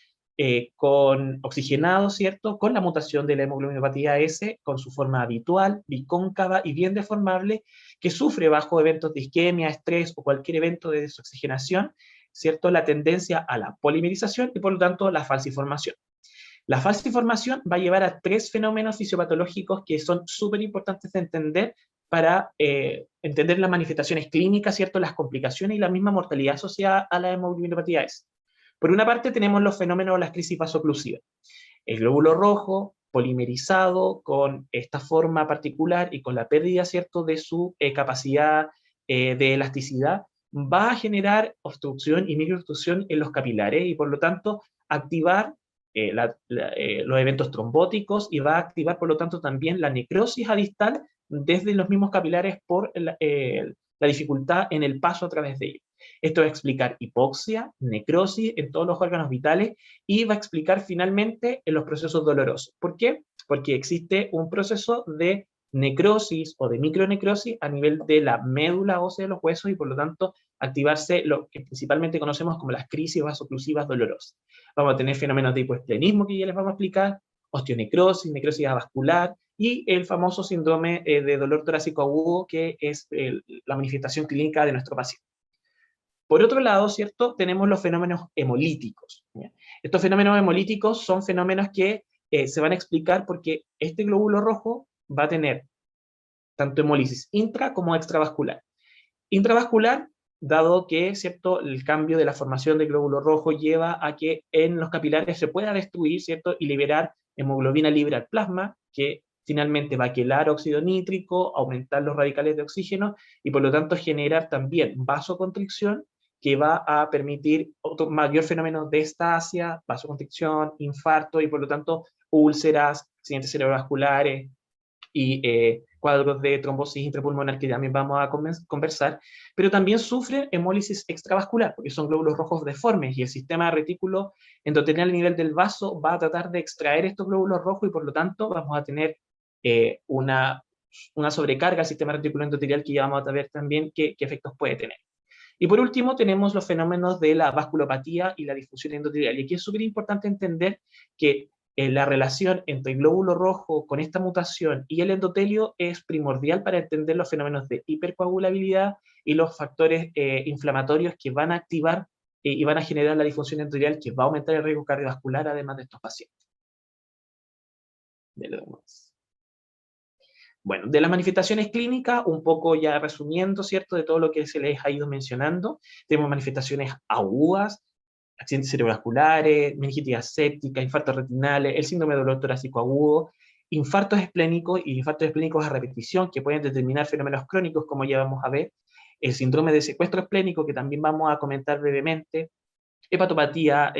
con oxigenado, ¿cierto?, con la mutación de la hemoglobinopatía S, con su forma habitual, bicóncava y bien deformable, que sufre bajo eventos de isquemia, estrés o cualquier evento de desoxigenación, ¿cierto?, la tendencia a la polimerización y por lo tanto la falciformación. La falciformación va a llevar a 3 fenómenos fisiopatológicos que son súper importantes de entender para entender las manifestaciones clínicas, ¿cierto?, las complicaciones y la misma mortalidad asociada a la hemoglobinopatía S. Por una parte tenemos los fenómenos de las crisis vasoclusivas. El glóbulo rojo polimerizado con esta forma particular y con la pérdida, ¿cierto?, de su capacidad de elasticidad, va a generar obstrucción y microobstrucción en los capilares y por lo tanto activar los eventos trombóticos y va a activar por lo tanto también la necrosis adistal desde los mismos capilares por la dificultad en el paso a través de ellos. Esto va a explicar hipoxia, necrosis en todos los órganos vitales y va a explicar finalmente en los procesos dolorosos. ¿Por qué? Porque existe un proceso de necrosis o de micronecrosis a nivel de la médula ósea de los huesos y por lo tanto activarse lo que principalmente conocemos como las crisis vasoclusivas dolorosas. Vamos a tener fenómenos de hipoesplenismo que ya les vamos a explicar, osteonecrosis, necrosis avascular y el famoso síndrome de dolor torácico agudo que es la manifestación clínica de nuestro paciente. Por otro lado, ¿cierto?, tenemos los fenómenos hemolíticos, ¿ya? Estos fenómenos hemolíticos son fenómenos que se van a explicar porque este glóbulo rojo va a tener tanto hemólisis intra como extravascular. Intravascular, dado que, ¿cierto?, el cambio de la formación del glóbulo rojo lleva a que en los capilares se pueda destruir, ¿cierto?, y liberar hemoglobina libre al plasma, que finalmente va a quelar óxido nítrico, aumentar los radicales de oxígeno y por lo tanto generar también vasoconstricción, que va a permitir otro mayor fenómeno de estasia, vasoconstricción, infarto y por lo tanto úlceras, accidentes cerebrovasculares y cuadros de trombosis intrapulmonar que también vamos a conversar, pero también sufren hemólisis extravascular, porque son glóbulos rojos deformes, y el sistema retículo endotelial a nivel del vaso va a tratar de extraer estos glóbulos rojos, y por lo tanto vamos a tener una sobrecarga al sistema reticular endotelial, que ya vamos a ver también qué efectos puede tener. Y por último tenemos los fenómenos de la vasculopatía y la disfunción endotelial. Y aquí es súper importante entender que la relación entre el glóbulo rojo con esta mutación y el endotelio es primordial para entender los fenómenos de hipercoagulabilidad y los factores inflamatorios que van a activar y van a generar la disfunción endotelial, que va a aumentar el riesgo cardiovascular además de estos pacientes. Bueno, de las manifestaciones clínicas, un poco ya resumiendo, ¿cierto?, de todo lo que se les ha ido mencionando, tenemos manifestaciones agudas, accidentes cerebrovasculares, meningitis aséptica, infartos retinales, el síndrome de dolor torácico agudo, infartos esplénicos y infartos esplénicos a repetición, que pueden determinar fenómenos crónicos, como ya vamos a ver, el síndrome de secuestro esplénico, que también vamos a comentar brevemente, hepatopatía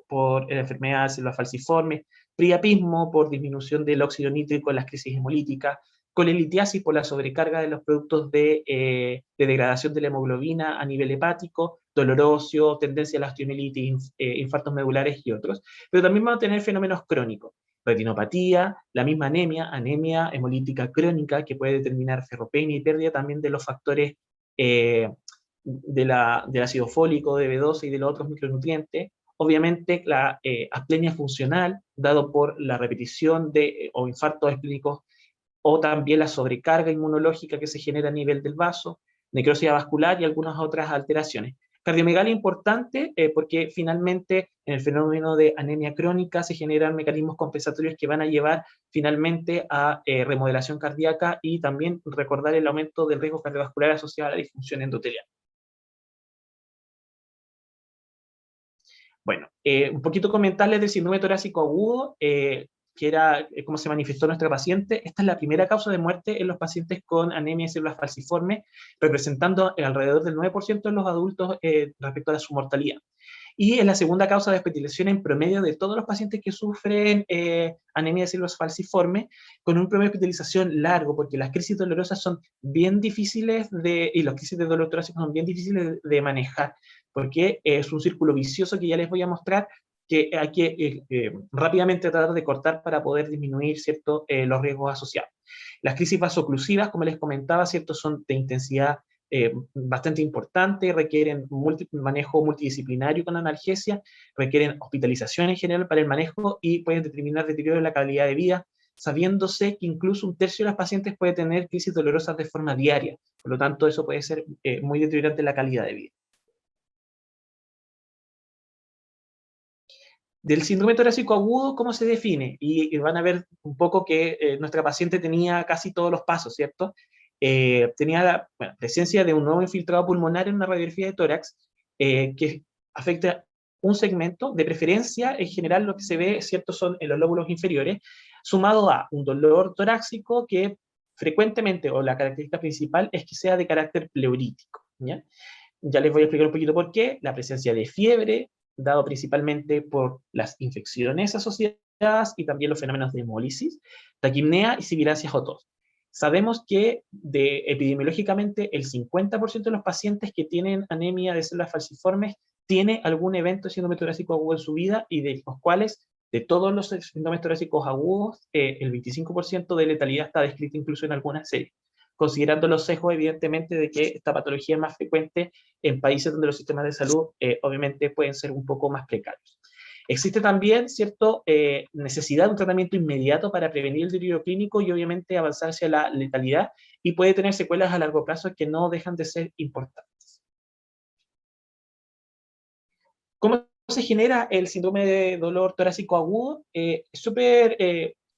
por enfermedad de células falciformes, priapismo por disminución del óxido nítrico en las crisis hemolíticas, colelitiasis por la sobrecarga de los productos de degradación de la hemoglobina a nivel hepático, dolor óseo, tendencia a la osteomielitis, infartos medulares y otros. Pero también vamos a tener fenómenos crónicos, retinopatía, la misma anemia hemolítica crónica, que puede determinar ferropenia y pérdida también de los factores del ácido fólico, de B12 y de los otros micronutrientes. Obviamente la asplenia funcional, dado por la repetición o infartos esplénicos, o también la sobrecarga inmunológica que se genera a nivel del vaso, necrosis vascular y algunas otras alteraciones. Cardiomegalia importante porque finalmente en el fenómeno de anemia crónica se generan mecanismos compensatorios que van a llevar finalmente a remodelación cardíaca, y también recordar el aumento del riesgo cardiovascular asociado a la disfunción endotelial. Bueno, un poquito comentarles del síndrome torácico agudo, que era cómo se manifestó nuestra paciente. Esta es la primera causa de muerte en los pacientes con anemia y células falciformes, representando alrededor del 9% de los adultos respecto a su mortalidad. Y es la segunda causa de hospitalización en promedio de todos los pacientes que sufren anemia de células falciformes, con un promedio de hospitalización largo, porque las crisis dolorosas son bien difíciles y las crisis de dolor torácico son bien difíciles de manejar, porque es un círculo vicioso que ya les voy a mostrar, que hay que rápidamente tratar de cortar para poder disminuir, ¿cierto?, los riesgos asociados. Las crisis vasoclusivas, como les comentaba, ¿cierto?, son de intensidad bastante importante, requieren manejo multidisciplinario con analgesia, requieren hospitalización en general para el manejo y pueden determinar deterioro de la calidad de vida, sabiéndose que incluso un tercio de los pacientes puede tener crisis dolorosas de forma diaria. Por lo tanto, eso puede ser muy deteriorante en la calidad de vida. Del síndrome torácico agudo, ¿cómo se define? Y van a ver un poco que nuestra paciente tenía casi todos los pasos, ¿cierto? Tenía la presencia de un nuevo infiltrado pulmonar en una radiografía de tórax que afecta un segmento, de preferencia, en general lo que se ve, ¿cierto?, son en los lóbulos inferiores, sumado a un dolor torácico que frecuentemente, o la característica principal, es que sea de carácter pleurítico, ¿ya? Ya les voy a explicar un poquito por qué. La presencia de fiebre, dado principalmente por las infecciones asociadas y también los fenómenos de hemólisis, taquipnea y sibilancias o tos. Sabemos que epidemiológicamente el 50% de los pacientes que tienen anemia de células falciformes tiene algún evento de síndrome torácico agudo en su vida, y de los cuales, de todos los síndromes torácicos agudos, el 25% de letalidad está descrita incluso en algunas series, considerando los sesgos, evidentemente, de que esta patología es más frecuente en países donde los sistemas de salud obviamente pueden ser un poco más precarios. Existe también, ¿cierto?, necesidad de un tratamiento inmediato para prevenir el deterioro clínico y obviamente avanzar hacia la letalidad, y puede tener secuelas a largo plazo que no dejan de ser importantes. ¿Cómo se genera el síndrome de dolor torácico agudo? Es súper,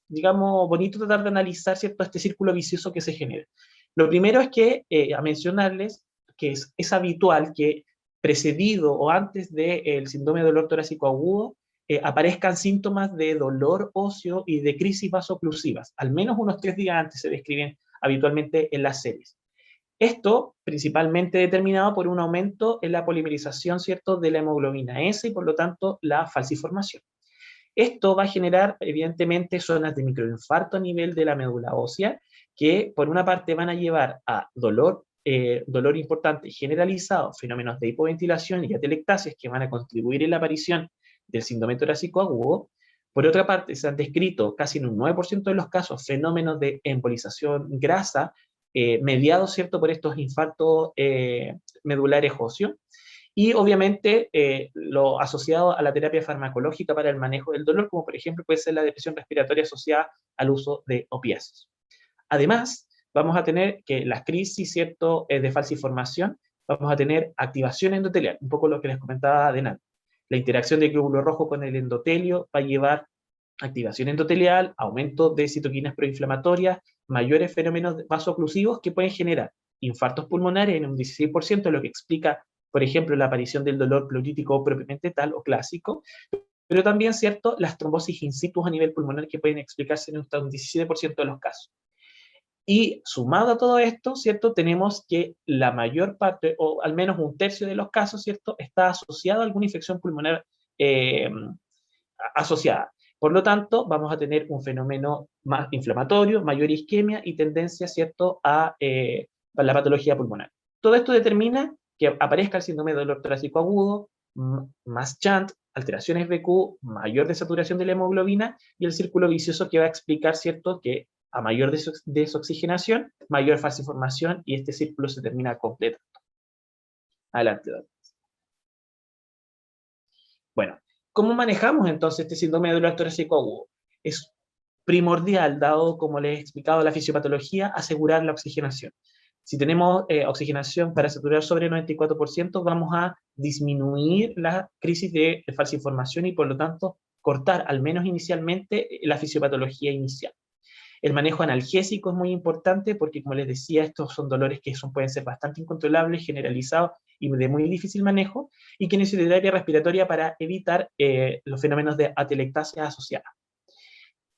digamos, bonito tratar de analizar, ¿cierto?, este círculo vicioso que se genera. Lo primero es que, a mencionarles que es habitual que precedido o antes del síndrome de dolor torácico agudo aparezcan síntomas de dolor óseo y de crisis vasoclusivas. Al menos unos 3 días antes se describen habitualmente en las series. Esto principalmente determinado por un aumento en la polimerización, ¿cierto?, de la hemoglobina S, y por lo tanto la falciformación. Esto va a generar, evidentemente, zonas de microinfarto a nivel de la médula ósea, que por una parte van a llevar a dolor importante generalizado, fenómenos de hipoventilación y atelectasias que van a contribuir en la aparición del síndrome torácico agudo. Por otra parte, se han descrito casi en un 9% de los casos fenómenos de embolización grasa mediados, ¿cierto?, por estos infartos medulares óseos. Y obviamente lo asociado a la terapia farmacológica para el manejo del dolor, como por ejemplo puede ser la depresión respiratoria asociada al uso de opiáceos. Además, vamos a tener que las crisis, ¿cierto?, de falsiformación, vamos a tener activación endotelial, un poco lo que les comentaba adelante. La interacción del glóbulo rojo con el endotelio va a llevar activación endotelial, aumento de citoquinas proinflamatorias, mayores fenómenos vasoclusivos que pueden generar infartos pulmonares en un 16%, lo que explica, por ejemplo, la aparición del dolor pleurítico propiamente tal o clásico, pero también, ¿cierto?, las trombosis in situ a nivel pulmonar que pueden explicarse en un 17% de los casos. Y sumado a todo esto, ¿cierto?, tenemos que la mayor parte, o al menos un tercio de los casos, ¿cierto?, está asociado a alguna infección pulmonar asociada. Por lo tanto, vamos a tener un fenómeno más inflamatorio, mayor isquemia y tendencia, ¿cierto?, a la patología pulmonar. Todo esto determina que aparezca el síndrome de dolor torácico agudo, más chant, alteraciones BQ, mayor desaturación de la hemoglobina y el círculo vicioso que va a explicar, ¿cierto?, que a mayor desoxigenación, mayor falsiformación y este círculo se termina completando. Adelante, doctor. Bueno, ¿cómo manejamos entonces este síndrome de dolor torácico agudo? Es primordial, dado, como les he explicado, la fisiopatología, asegurar la oxigenación. Si tenemos oxigenación para saturar sobre el 94%, vamos a disminuir la crisis de falsiformación y, por lo tanto, cortar, al menos inicialmente, la fisiopatología inicial. El manejo analgésico es muy importante porque, como les decía, estos son dolores que pueden ser bastante incontrolables, generalizados y de muy difícil manejo, y que necesitan terapia respiratoria para evitar los fenómenos de atelectasia asociada.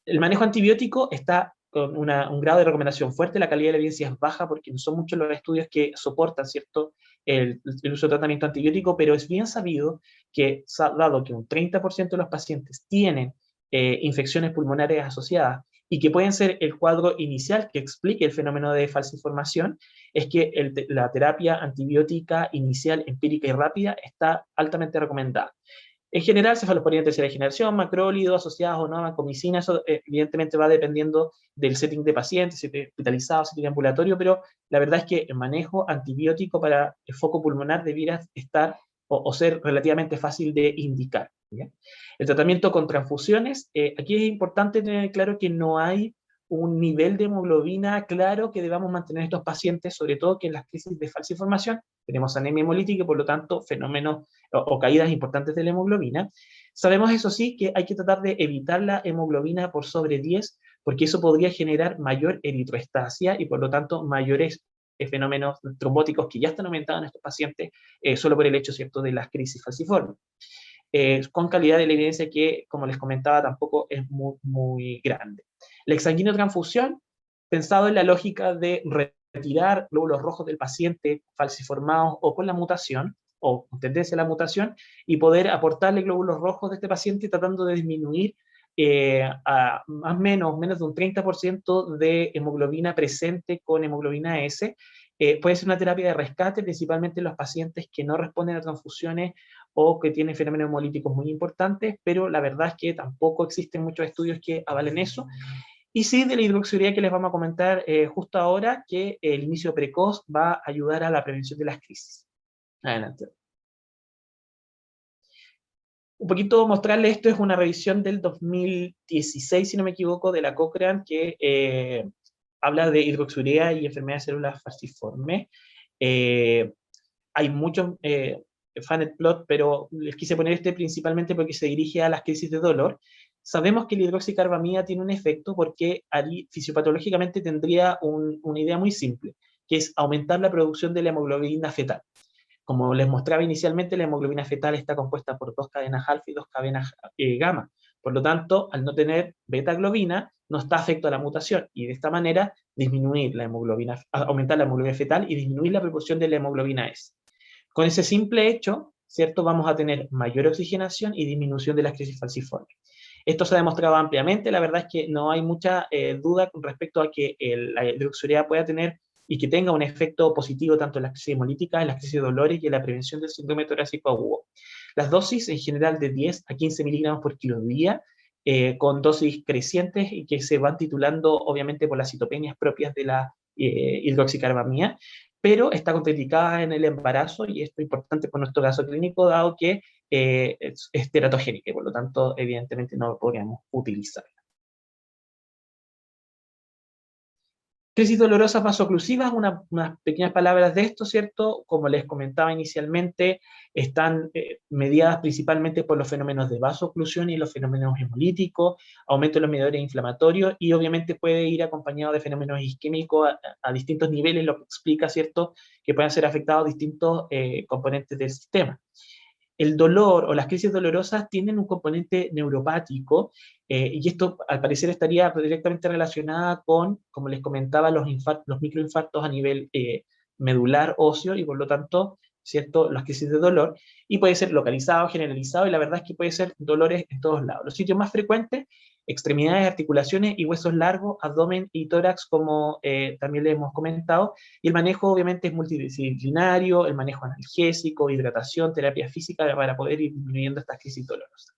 El manejo antibiótico está con un grado de recomendación fuerte, la calidad de la evidencia es baja porque no son muchos los estudios que soportan, ¿cierto?, el uso de tratamiento antibiótico, pero es bien sabido que, dado que un 30% de los pacientes tienen infecciones pulmonares asociadas y que pueden ser el cuadro inicial que explique el fenómeno de falsiformación, es que la terapia antibiótica inicial, empírica y rápida está altamente recomendada. En general, cefalosporina de tercera generación, macrólido, asociados o no a vancomicina, eso evidentemente va dependiendo del setting de paciente, si es hospitalizado, si es ambulatorio, pero la verdad es que el manejo antibiótico para el foco pulmonar debiera estar o ser relativamente fácil de indicar, ¿ya? El tratamiento con transfusiones, aquí es importante tener claro que no hay un nivel de hemoglobina claro que debamos mantener estos pacientes, sobre todo que en las crisis de falsiformación tenemos anemia hemolítica y por lo tanto fenómenos o caídas importantes de la hemoglobina. Sabemos, eso sí, que hay que tratar de evitar la hemoglobina por sobre 10, porque eso podría generar mayor eritroestasia y por lo tanto mayores fenómenos trombóticos que ya están aumentados en estos pacientes solo por el hecho, ¿cierto?, de las crisis falciformes. Con calidad de la evidencia que, como les comentaba, tampoco es muy grande. La exsanguinotransfusión, pensado en la lógica de retirar glóbulos rojos del paciente falsiformados o con la mutación, o con tendencia a la mutación, y poder aportarle glóbulos rojos de este paciente tratando de disminuir a menos de un 30% de hemoglobina presente con hemoglobina S. Puede ser una terapia de rescate, principalmente en los pacientes que no responden a transfusiones o que tienen fenómenos hemolíticos muy importantes, pero la verdad es que tampoco existen muchos estudios que avalen eso. Y sí, de la hidroxiurea que les vamos a comentar justo ahora, que el inicio precoz va a ayudar a la prevención de las crisis. Adelante. Un poquito mostrarles, esto es una revisión del 2016, si no me equivoco, de la Cochrane, que habla de hidroxiurea y enfermedades de células falciformes. Hay muchos Funnel plot, pero les quise poner este principalmente porque se dirige a las crisis de dolor. Sabemos que la hidroxicarbamida tiene un efecto porque fisiopatológicamente tendría una idea muy simple, que es aumentar la producción de la hemoglobina fetal. Como les mostraba inicialmente, la hemoglobina fetal está compuesta por 2 cadenas alfa y 2 cadenas gamma. Por lo tanto, al no tener beta-globina, no está afecto a la mutación, y de esta manera disminuir la hemoglobina, aumentar la hemoglobina fetal y disminuir la proporción de la hemoglobina S. Con ese simple hecho, ¿cierto?, vamos a tener mayor oxigenación y disminución de las crisis falciformes. Esto se ha demostrado ampliamente, la verdad es que no hay mucha duda con respecto a que la hidroxiurea pueda tener y que tenga un efecto positivo tanto en las crisis hemolíticas, en las crisis de dolores y en la prevención del síndrome torácico agudo. Las dosis en general de 10 a 15 miligramos por kilo día, con dosis crecientes y que se van titulando obviamente por las citopenias propias de la hidroxicarbamida, pero está contraindicada en el embarazo y esto es importante por nuestro caso clínico, dado que es teratogénica y por lo tanto evidentemente no lo podríamos utilizar. Crisis dolorosas vasoclusivas, unas pequeñas palabras de esto, ¿cierto? Como les comentaba inicialmente, están mediadas principalmente por los fenómenos de vasoclusión y los fenómenos hemolíticos, aumento de los mediadores inflamatorios y obviamente puede ir acompañado de fenómenos isquémicos a distintos niveles, lo que explica, ¿cierto?, que pueden ser afectados distintos componentes del sistema. El dolor o las crisis dolorosas tienen un componente neuropático y esto al parecer estaría directamente relacionada con, como les comentaba, los microinfartos a nivel medular óseo y por lo tanto, ¿cierto?, las crisis de dolor, y puede ser localizado, generalizado, y la verdad es que puede ser dolores en todos lados. Los sitios más frecuentes, extremidades, articulaciones y huesos largos, abdomen y tórax, como también les hemos comentado, y el manejo obviamente es multidisciplinario, el manejo analgésico, hidratación, terapia física, para poder ir disminuyendo estas crisis dolorosas.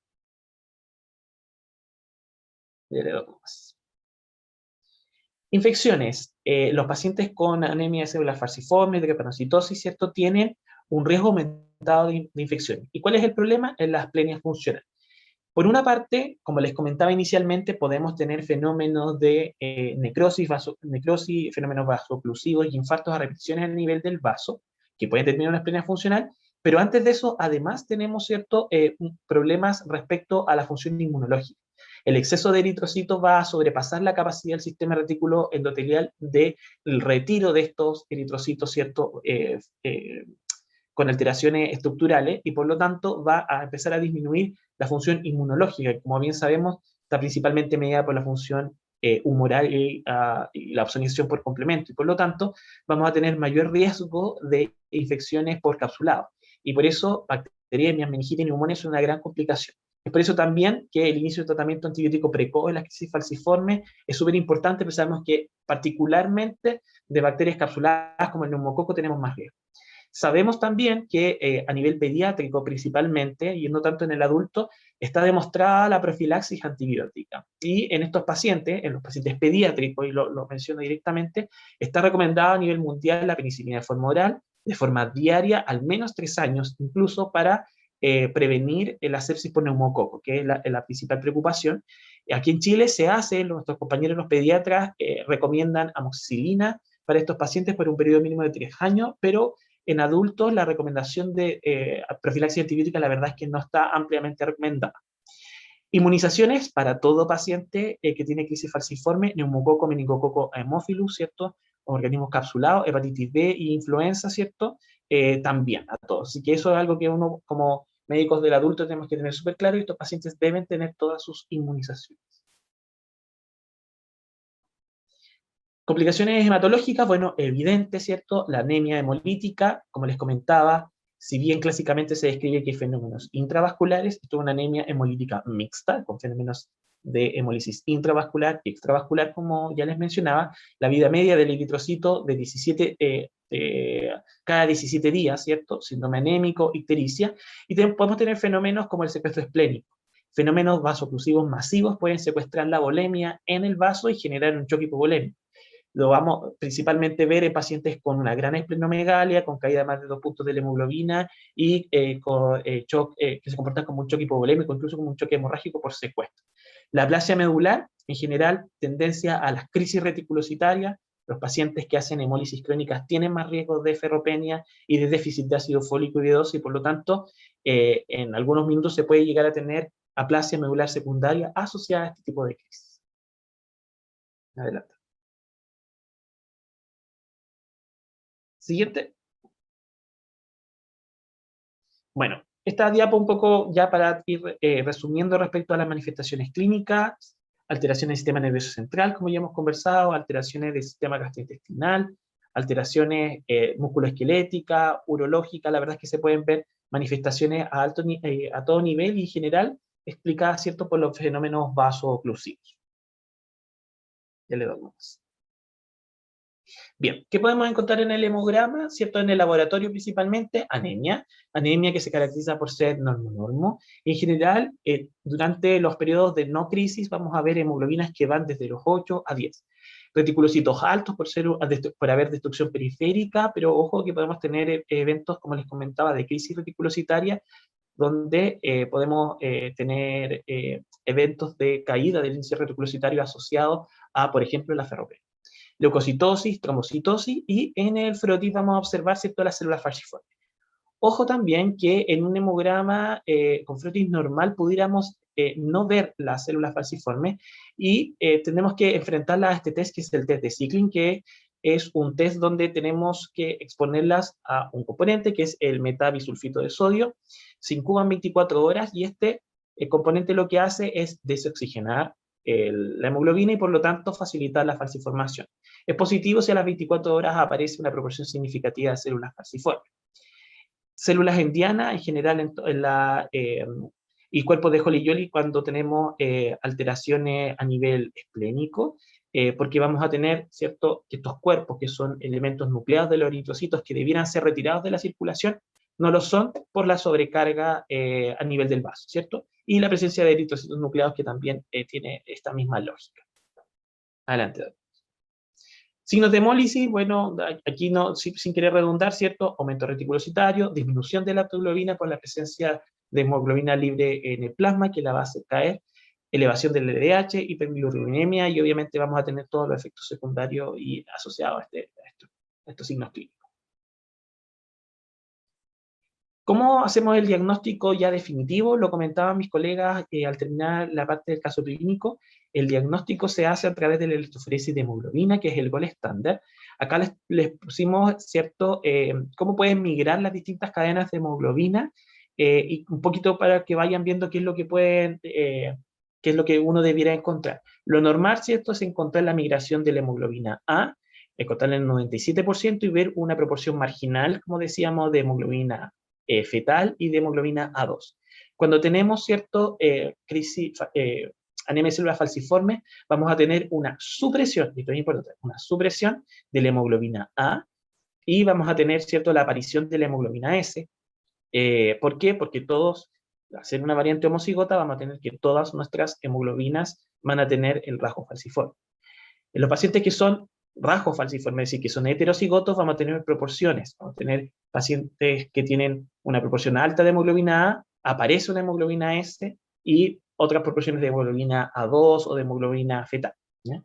Infecciones. Los pacientes con anemia de células falciformes, de drepanocytosis, ¿cierto?, tienen un riesgo aumentado de infección. ¿Y cuál es el problema? En las asplenias funcionales. Por una parte, como les comentaba inicialmente, podemos tener fenómenos de necrosis, fenómenos vasoclusivos y infartos a repeticiones a nivel del vaso, que pueden determinar una asplenia funcional, pero antes de eso, además tenemos ciertos problemas respecto a la función inmunológica. El exceso de eritrocitos va a sobrepasar la capacidad del sistema retículo endotelial del retiro de estos eritrocitos, ¿cierto?, con alteraciones estructurales y por lo tanto va a empezar a disminuir la función inmunológica, que como bien sabemos está principalmente mediada por la función humoral y la opsonización por complemento y por lo tanto vamos a tener mayor riesgo de infecciones por capsulado y por eso bacteriemias, meningitis y neumonía es una gran complicación. Es por eso también que el inicio de tratamiento antibiótico precoz en la crisis falciforme es súper importante, pero sabemos que particularmente de bacterias capsuladas como el neumococo tenemos más riesgo. Sabemos también que a nivel pediátrico principalmente, y no tanto en el adulto, está demostrada la profilaxis antibiótica. Y en estos pacientes, en los pacientes pediátricos, y lo menciono directamente, está recomendada a nivel mundial la penicilina de forma oral, de forma diaria, al menos 3 años, incluso para prevenir la sepsis por neumococo, que es la principal preocupación. Aquí en Chile se hace, nuestros compañeros los pediatras recomiendan amoxicilina para estos pacientes por un periodo mínimo de 3 años, pero en adultos la recomendación de profilaxis antibiótica la verdad es que no está ampliamente recomendada. Inmunizaciones para todo paciente que tiene crisis falciforme, neumococo, meningococo haemophilus, ¿cierto? Organismos capsulados, hepatitis B y influenza, ¿cierto? También a todos. Así que eso es algo que uno como médicos del adulto tenemos que tener súper claro y estos pacientes deben tener todas sus inmunizaciones. Complicaciones hematológicas, bueno, evidente, ¿cierto? La anemia hemolítica, como les comentaba, si bien clásicamente se describe que hay fenómenos intravasculares, esto es una anemia hemolítica mixta, con fenómenos de hemólisis intravascular y extravascular, como ya les mencionaba, la vida media del eritrocito de cada 17 días, ¿cierto? Síndrome anémico, ictericia, y podemos tener fenómenos como el secuestro esplénico. Fenómenos vasoclusivos masivos pueden secuestrar la volemia en el vaso y generar un choque hipovolémico. Lo vamos principalmente ver en pacientes con una gran esplenomegalia, con caída de más de 2 puntos de la hemoglobina y con shock, que se comportan como un choque hipovolémico, incluso como un choque hemorrágico por secuestro. La aplasia medular, en general, tendencia a las crisis reticulocitarias. Los pacientes que hacen hemólisis crónicas tienen más riesgo de ferropenia y de déficit de ácido fólico y de dosis, y por lo tanto, en algunos minutos se puede llegar a tener aplasia medular secundaria asociada a este tipo de crisis. Adelante. Siguiente. Bueno, esta diapo un poco ya para ir resumiendo respecto a las manifestaciones clínicas, alteraciones del sistema nervioso central, como ya hemos conversado, alteraciones del sistema gastrointestinal, alteraciones musculoesqueléticas, urológicas, la verdad es que se pueden ver manifestaciones a todo nivel y en general explicada, ¿cierto?, por los fenómenos vasooclusivos. Ya le doy más. Bien, ¿qué podemos encontrar en el hemograma? ¿Cierto? En el laboratorio principalmente, anemia. Anemia que se caracteriza por ser normo-normo. En general, durante los periodos de no crisis vamos a ver hemoglobinas que van desde los 8 a 10. Reticulocitos altos por haber destrucción periférica, pero ojo que podemos tener eventos, como les comentaba, de crisis reticulocitaria, donde podemos tener eventos de caída del índice reticulocitario asociados a, por ejemplo, la ferropenia. Leucocitosis, trombocitosis, y en el frotis vamos a observar, ¿cierto?, las células falciformes. Ojo también que en un hemograma con frotis normal pudiéramos no ver las células falciformes y tenemos que enfrentarlas a este test, que es el test de Cycling, que es un test donde tenemos que exponerlas a un componente, que es el metabisulfito de sodio. Se incuban 24 horas y este componente lo que hace es desoxigenar la hemoglobina y por lo tanto facilitar la falciformación. Es positivo si a las 24 horas aparece una proporción significativa de células falciformes. Células en diana, en general y cuerpos de Holly-Jolly cuando tenemos alteraciones a nivel esplénico, porque vamos a tener, ¿cierto?, que estos cuerpos, que son elementos nucleados de los eritrocitos que debieran ser retirados de la circulación, no lo son por la sobrecarga a nivel del vaso, ¿cierto? Y la presencia de eritrocitos nucleados que también tiene esta misma lógica. Adelante. Signos de hemólisis, bueno, aquí no, sin querer redundar, ¿cierto? Aumento reticulocitario, disminución de la hemoglobina con la presencia de hemoglobina libre en el plasma, que la va a hacer caer, elevación del LDH, hiperbilirubinemia, y obviamente vamos a tener todos los efectos secundarios y asociados a estos signos clínicos. ¿Cómo hacemos el diagnóstico ya definitivo? Lo comentaban mis colegas al terminar la parte del caso clínico. El diagnóstico se hace a través de la electroforesis de hemoglobina, que es el gol estándar. Acá les pusimos, ¿cierto?, cómo pueden migrar las distintas cadenas de hemoglobina y un poquito para que vayan viendo qué es lo que qué es lo que uno debiera encontrar. Lo normal, ¿cierto?, es encontrar la migración de la hemoglobina A, encontrarla en el 97% y ver una proporción marginal, como decíamos, de hemoglobina fetal y de hemoglobina A2. Cuando tenemos, ¿cierto?, anemia de células falciformes, vamos a tener una supresión, y esto es importante, una supresión de la hemoglobina A, y vamos a tener, ¿cierto?, la aparición de la hemoglobina S. ¿Por qué? Porque todos, al ser una variante homocigota, vamos a tener que todas nuestras hemoglobinas van a tener el rasgo falciforme. En los pacientes que son rasgos falciformes, es decir, que son heterocigotos, vamos a tener proporciones. Vamos a tener pacientes que tienen una proporción alta de hemoglobina A, aparece una hemoglobina S y otras proporciones de hemoglobina A2 o de hemoglobina fetal, ¿ya?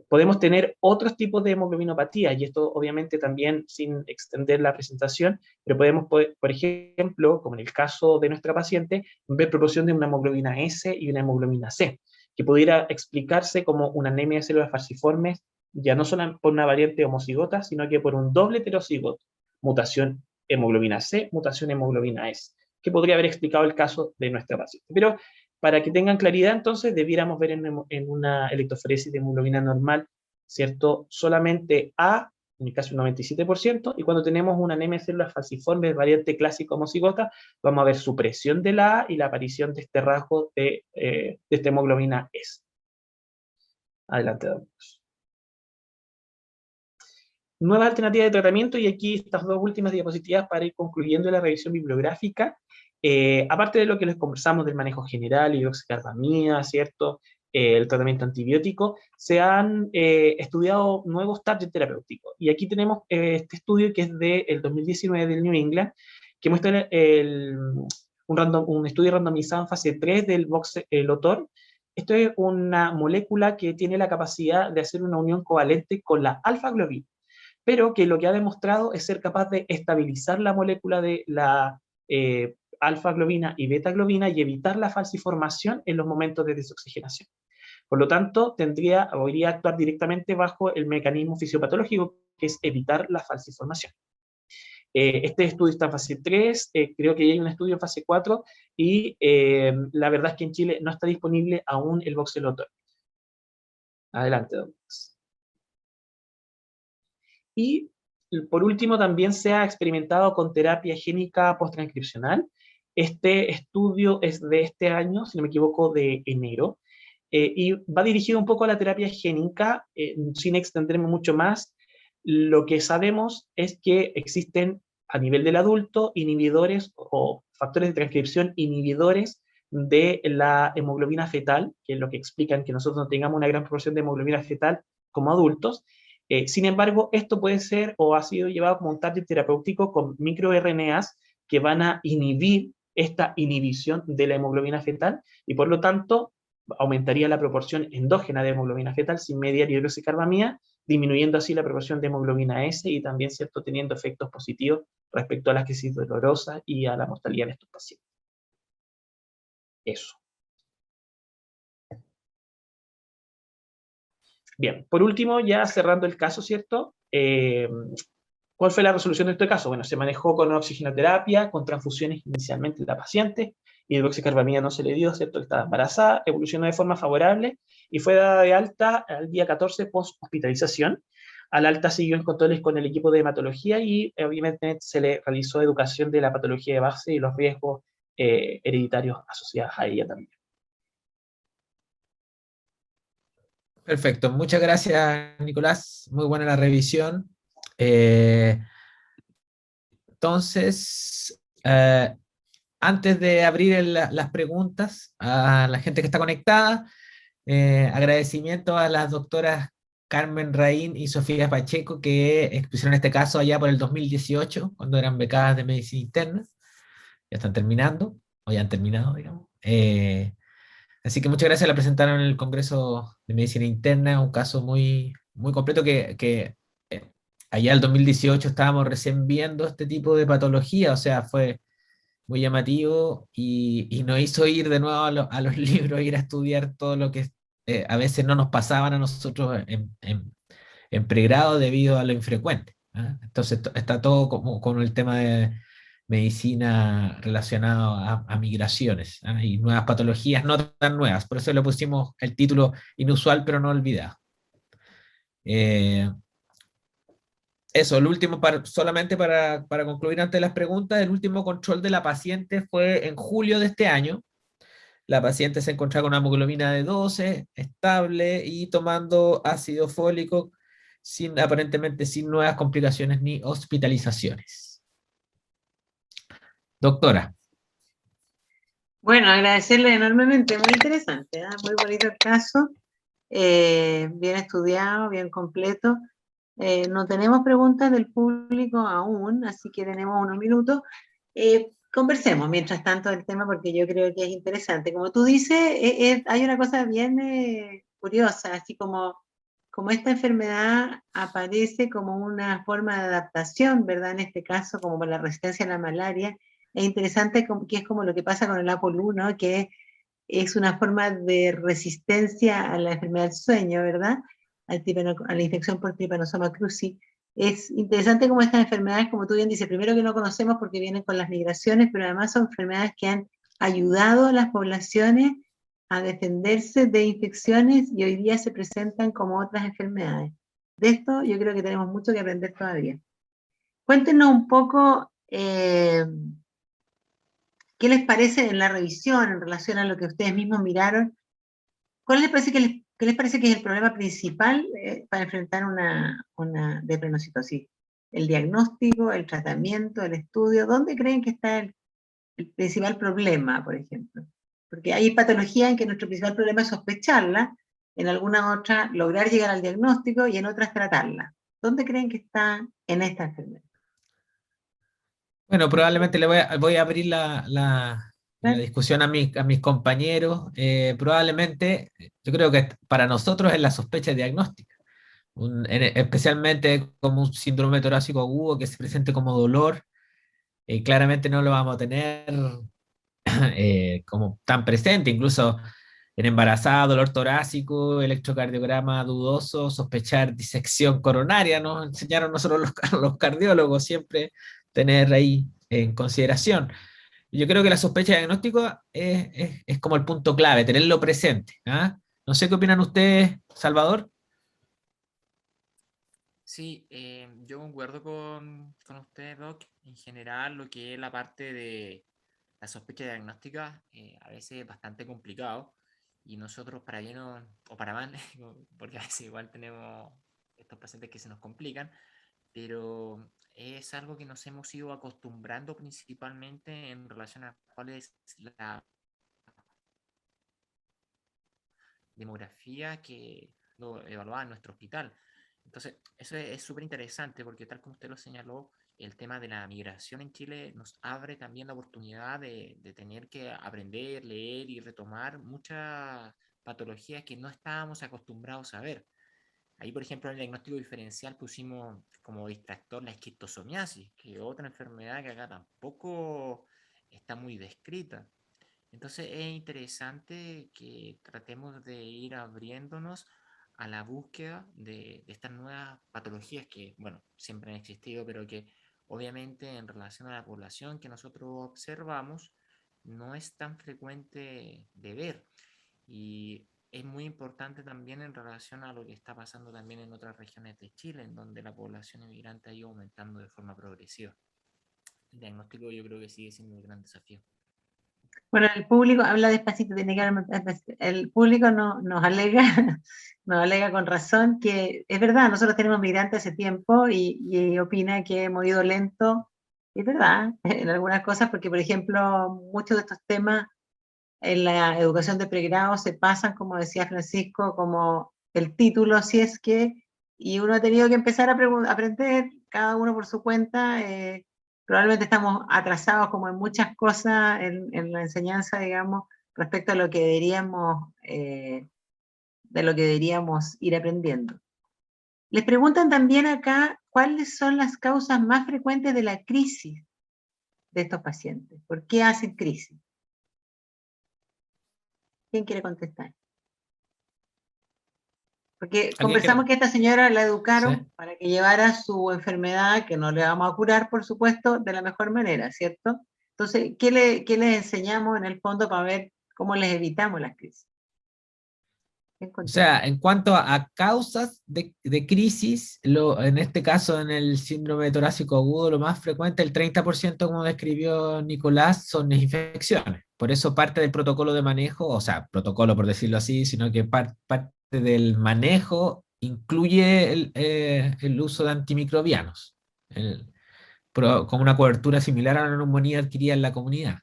Podemos tener otros tipos de hemoglobinopatía, y esto obviamente también sin extender la presentación, pero podemos, por ejemplo, como en el caso de nuestra paciente, ver proporción de una hemoglobina S y una hemoglobina C, que pudiera explicarse como una anemia de células falciformes, ya no solo por una variante homocigota, sino que por un doble heterocigoto, mutación hemoglobina C, mutación hemoglobina S, que podría haber explicado el caso de nuestra paciente. Pero para que tengan claridad, entonces, debiéramos ver en una electroforesis de hemoglobina normal, ¿cierto?, solamente A, en el caso del 97%, y cuando tenemos una anemia de células falciformes, variante clásica homocigota, vamos a ver supresión de la A y la aparición de este rasgo de esta hemoglobina S. Adelante, doctor. Nuevas alternativas de tratamiento, y aquí estas dos últimas diapositivas para ir concluyendo la revisión bibliográfica. Aparte de lo que les conversamos del manejo general, hidroxicarbamida, ¿cierto?, el tratamiento antibiótico, se han estudiado nuevos targets terapéuticos. Y aquí tenemos este estudio que es del 2019 del New England, que muestra un estudio randomizado en fase 3 del voxelotor. Esto es una molécula que tiene la capacidad de hacer una unión covalente con la alfa-globina, pero que lo que ha demostrado es ser capaz de estabilizar la molécula de la alfa-globina y beta-globina y evitar la falciformación en los momentos de desoxigenación. Por lo tanto, podría actuar directamente bajo el mecanismo fisiopatológico, que es evitar la falciformación. Este estudio está en fase 3, creo que hay un estudio en fase 4, y la verdad es que en Chile no está disponible aún el voxelotor. Adelante, don Luis. Y por último, también se ha experimentado con terapia génica posttranscripcional. Este estudio es de este año, si no me equivoco, de enero, y va dirigido un poco a la terapia génica, sin extenderme mucho más. Lo que sabemos es que existen a nivel del adulto inhibidores o factores de transcripción inhibidores de la hemoglobina fetal, que es lo que explican que nosotros no tengamos una gran proporción de hemoglobina fetal como adultos. Sin embargo, esto puede ser o ha sido llevado como un target terapéutico con microRNAs que van a inhibir esta inhibición de la hemoglobina fetal y por lo tanto aumentaría la proporción endógena de hemoglobina fetal sin mediar hidroxicarbamida, disminuyendo así la proporción de hemoglobina S y también, ¿cierto?, teniendo efectos positivos respecto a la crisis dolorosa y a la mortalidad de estos pacientes. Eso. Bien, por último, ya cerrando el caso, ¿cierto? ¿Cuál fue la resolución de este caso? Bueno, se manejó con oxigenoterapia, con transfusiones inicialmente de la paciente, hidroxicarbamida no se le dio, ¿cierto? Estaba embarazada, evolucionó de forma favorable y fue dada de alta al día 14 post-hospitalización. Al alta siguió en controles con el equipo de hematología y obviamente se le realizó educación de la patología de base y los riesgos hereditarios asociados a ella también. Perfecto, muchas gracias, Nicolás. Muy buena la revisión. Eh, entonces, antes de abrir las preguntas a la gente que está conectada, agradecimiento a las doctoras Carmen Raín y Sofía Pacheco que expusieron este caso allá por el 2018, cuando eran becadas de medicina interna. Ya están terminando, o ya han terminado, digamos. Así que muchas gracias, la presentaron en el Congreso de Medicina Interna, un caso muy, muy completo que allá el 2018 estábamos recién viendo este tipo de patología, o sea, fue muy llamativo y nos hizo ir de nuevo a los libros, ir a estudiar todo lo que a veces no nos pasaban a nosotros en pregrado debido a lo infrecuente. ¿Ah? Entonces está todo como con el tema de medicina relacionado a migraciones, ¿ah? Y nuevas patologías no tan nuevas, por eso le pusimos el título inusual pero no olvidado. Eso, el último, solamente para concluir antes de las preguntas, el último control de la paciente fue en julio de este año. La paciente se encontraba con una hemoglobina de 12, estable y tomando ácido fólico, aparentemente sin nuevas complicaciones ni hospitalizaciones. Doctora. Bueno, agradecerle enormemente, muy interesante, ¿eh? Muy bonito el caso, bien estudiado, bien completo. No tenemos preguntas del público aún, así que tenemos unos minutos. Conversemos mientras tanto del tema porque yo creo que es interesante. Como tú dices, hay una cosa bien curiosa, así como esta enfermedad aparece como una forma de adaptación, ¿verdad? En este caso, como la resistencia a la malaria. Es interesante que es como lo que pasa con el APOL1, ¿no? Que es una forma de resistencia a la enfermedad del sueño, ¿verdad? A la infección por Trypanosoma cruzi. Es interesante cómo estas enfermedades, como tú bien dices, primero que no conocemos porque vienen con las migraciones, pero además son enfermedades que han ayudado a las poblaciones a defenderse de infecciones y hoy día se presentan como otras enfermedades. De esto yo creo que tenemos mucho que aprender todavía. Cuéntenos un poco qué les parece en la revisión en relación a lo que ustedes mismos miraron. ¿Cuál les parece qué les parece que es el problema principal para enfrentar una drepanocytosis? ¿El diagnóstico, el tratamiento, el estudio? ¿Dónde creen que está el principal problema, por ejemplo? Porque hay patologías en que nuestro principal problema es sospecharla, en alguna otra lograr llegar al diagnóstico y en otras tratarla. ¿Dónde creen que está en esta enfermedad? Bueno, probablemente voy a abrir la discusión a mis compañeros. Probablemente, yo creo que para nosotros es la sospecha diagnóstica, especialmente como un síndrome torácico agudo que se presente como dolor. Claramente no lo vamos a tener como tan presente, incluso en embarazada, dolor torácico, electrocardiograma dudoso, sospechar disección coronaria, nos enseñaron nosotros los cardiólogos siempre tener ahí en consideración. Yo creo que la sospecha de diagnóstico es como el punto clave, tenerlo presente. ¿Ah? No sé qué opinan ustedes, Salvador. Sí, yo concuerdo con usted, Doc. En general, lo que es la parte sospecha diagnóstica a veces es bastante complicado, y nosotros, para bien o para mal, porque a veces igual tenemos estos pacientes que se nos complican, pero es algo que nos hemos ido acostumbrando principalmente en relación a cuál es la demografía que lo evaluaba en nuestro hospital. Entonces, eso es súper interesante, porque tal como usted lo señaló, el tema de la migración en Chile nos abre también la oportunidad de tener que aprender, leer y retomar muchas patologías que no estábamos acostumbrados a ver. Ahí, por ejemplo, en el diagnóstico diferencial pusimos como distractor la esquistosomiasis, que es otra enfermedad que acá tampoco está muy descrita. Entonces es interesante que tratemos de ir abriéndonos a la búsqueda de estas nuevas patologías que, bueno, siempre han existido, pero que obviamente en relación a la población que nosotros observamos no es tan frecuente de ver. Y es muy importante también en relación a lo que está pasando también en otras regiones de Chile, en donde la población inmigrante ha ido aumentando de forma progresiva. El diagnóstico yo creo que sigue siendo un gran desafío. Bueno, el público, habla despacito, tiene que hablar despacito. El público nos alega, nos alega con razón que es verdad, nosotros tenemos migrantes hace tiempo y opina que hemos ido lento. Es verdad, en algunas cosas, porque por ejemplo, muchos de estos temas en la educación de pregrado se pasan, como decía Francisco, como el título, si es que, y uno ha tenido que empezar a aprender, cada uno por su cuenta. Probablemente estamos atrasados como en muchas cosas en la enseñanza, digamos, respecto a lo que deberíamos, de lo que deberíamos ir aprendiendo. Les preguntan también acá, ¿cuáles son las causas más frecuentes de la crisis de estos pacientes? ¿Por qué hacen crisis? ¿Quién quiere contestar? Porque conversamos que esta señora la educaron, ¿sí?, para que llevara su enfermedad, que no le vamos a curar, por supuesto, de la mejor manera, ¿cierto? Entonces, ¿qué les enseñamos en el fondo para ver cómo les evitamos las crisis? O sea, en cuanto a causas de crisis, en este caso en el síndrome torácico agudo, lo más frecuente, el 30%, como describió Nicolás, son infecciones. Por eso parte del protocolo de manejo, o sea, protocolo por decirlo así, sino que parte del manejo incluye el uso de antimicrobianos, con una cobertura similar a la neumonía adquirida en la comunidad,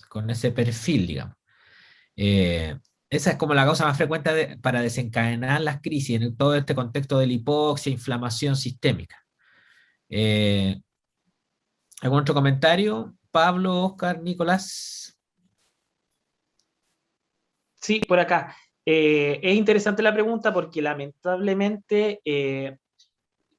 con ese perfil, digamos. Esa es como la causa más frecuente para desencadenar las crisis en todo este contexto de la hipoxia, inflamación sistémica. ¿Algún otro comentario? Pablo, Oscar, Nicolás. Sí, por acá. Es interesante la pregunta porque lamentablemente,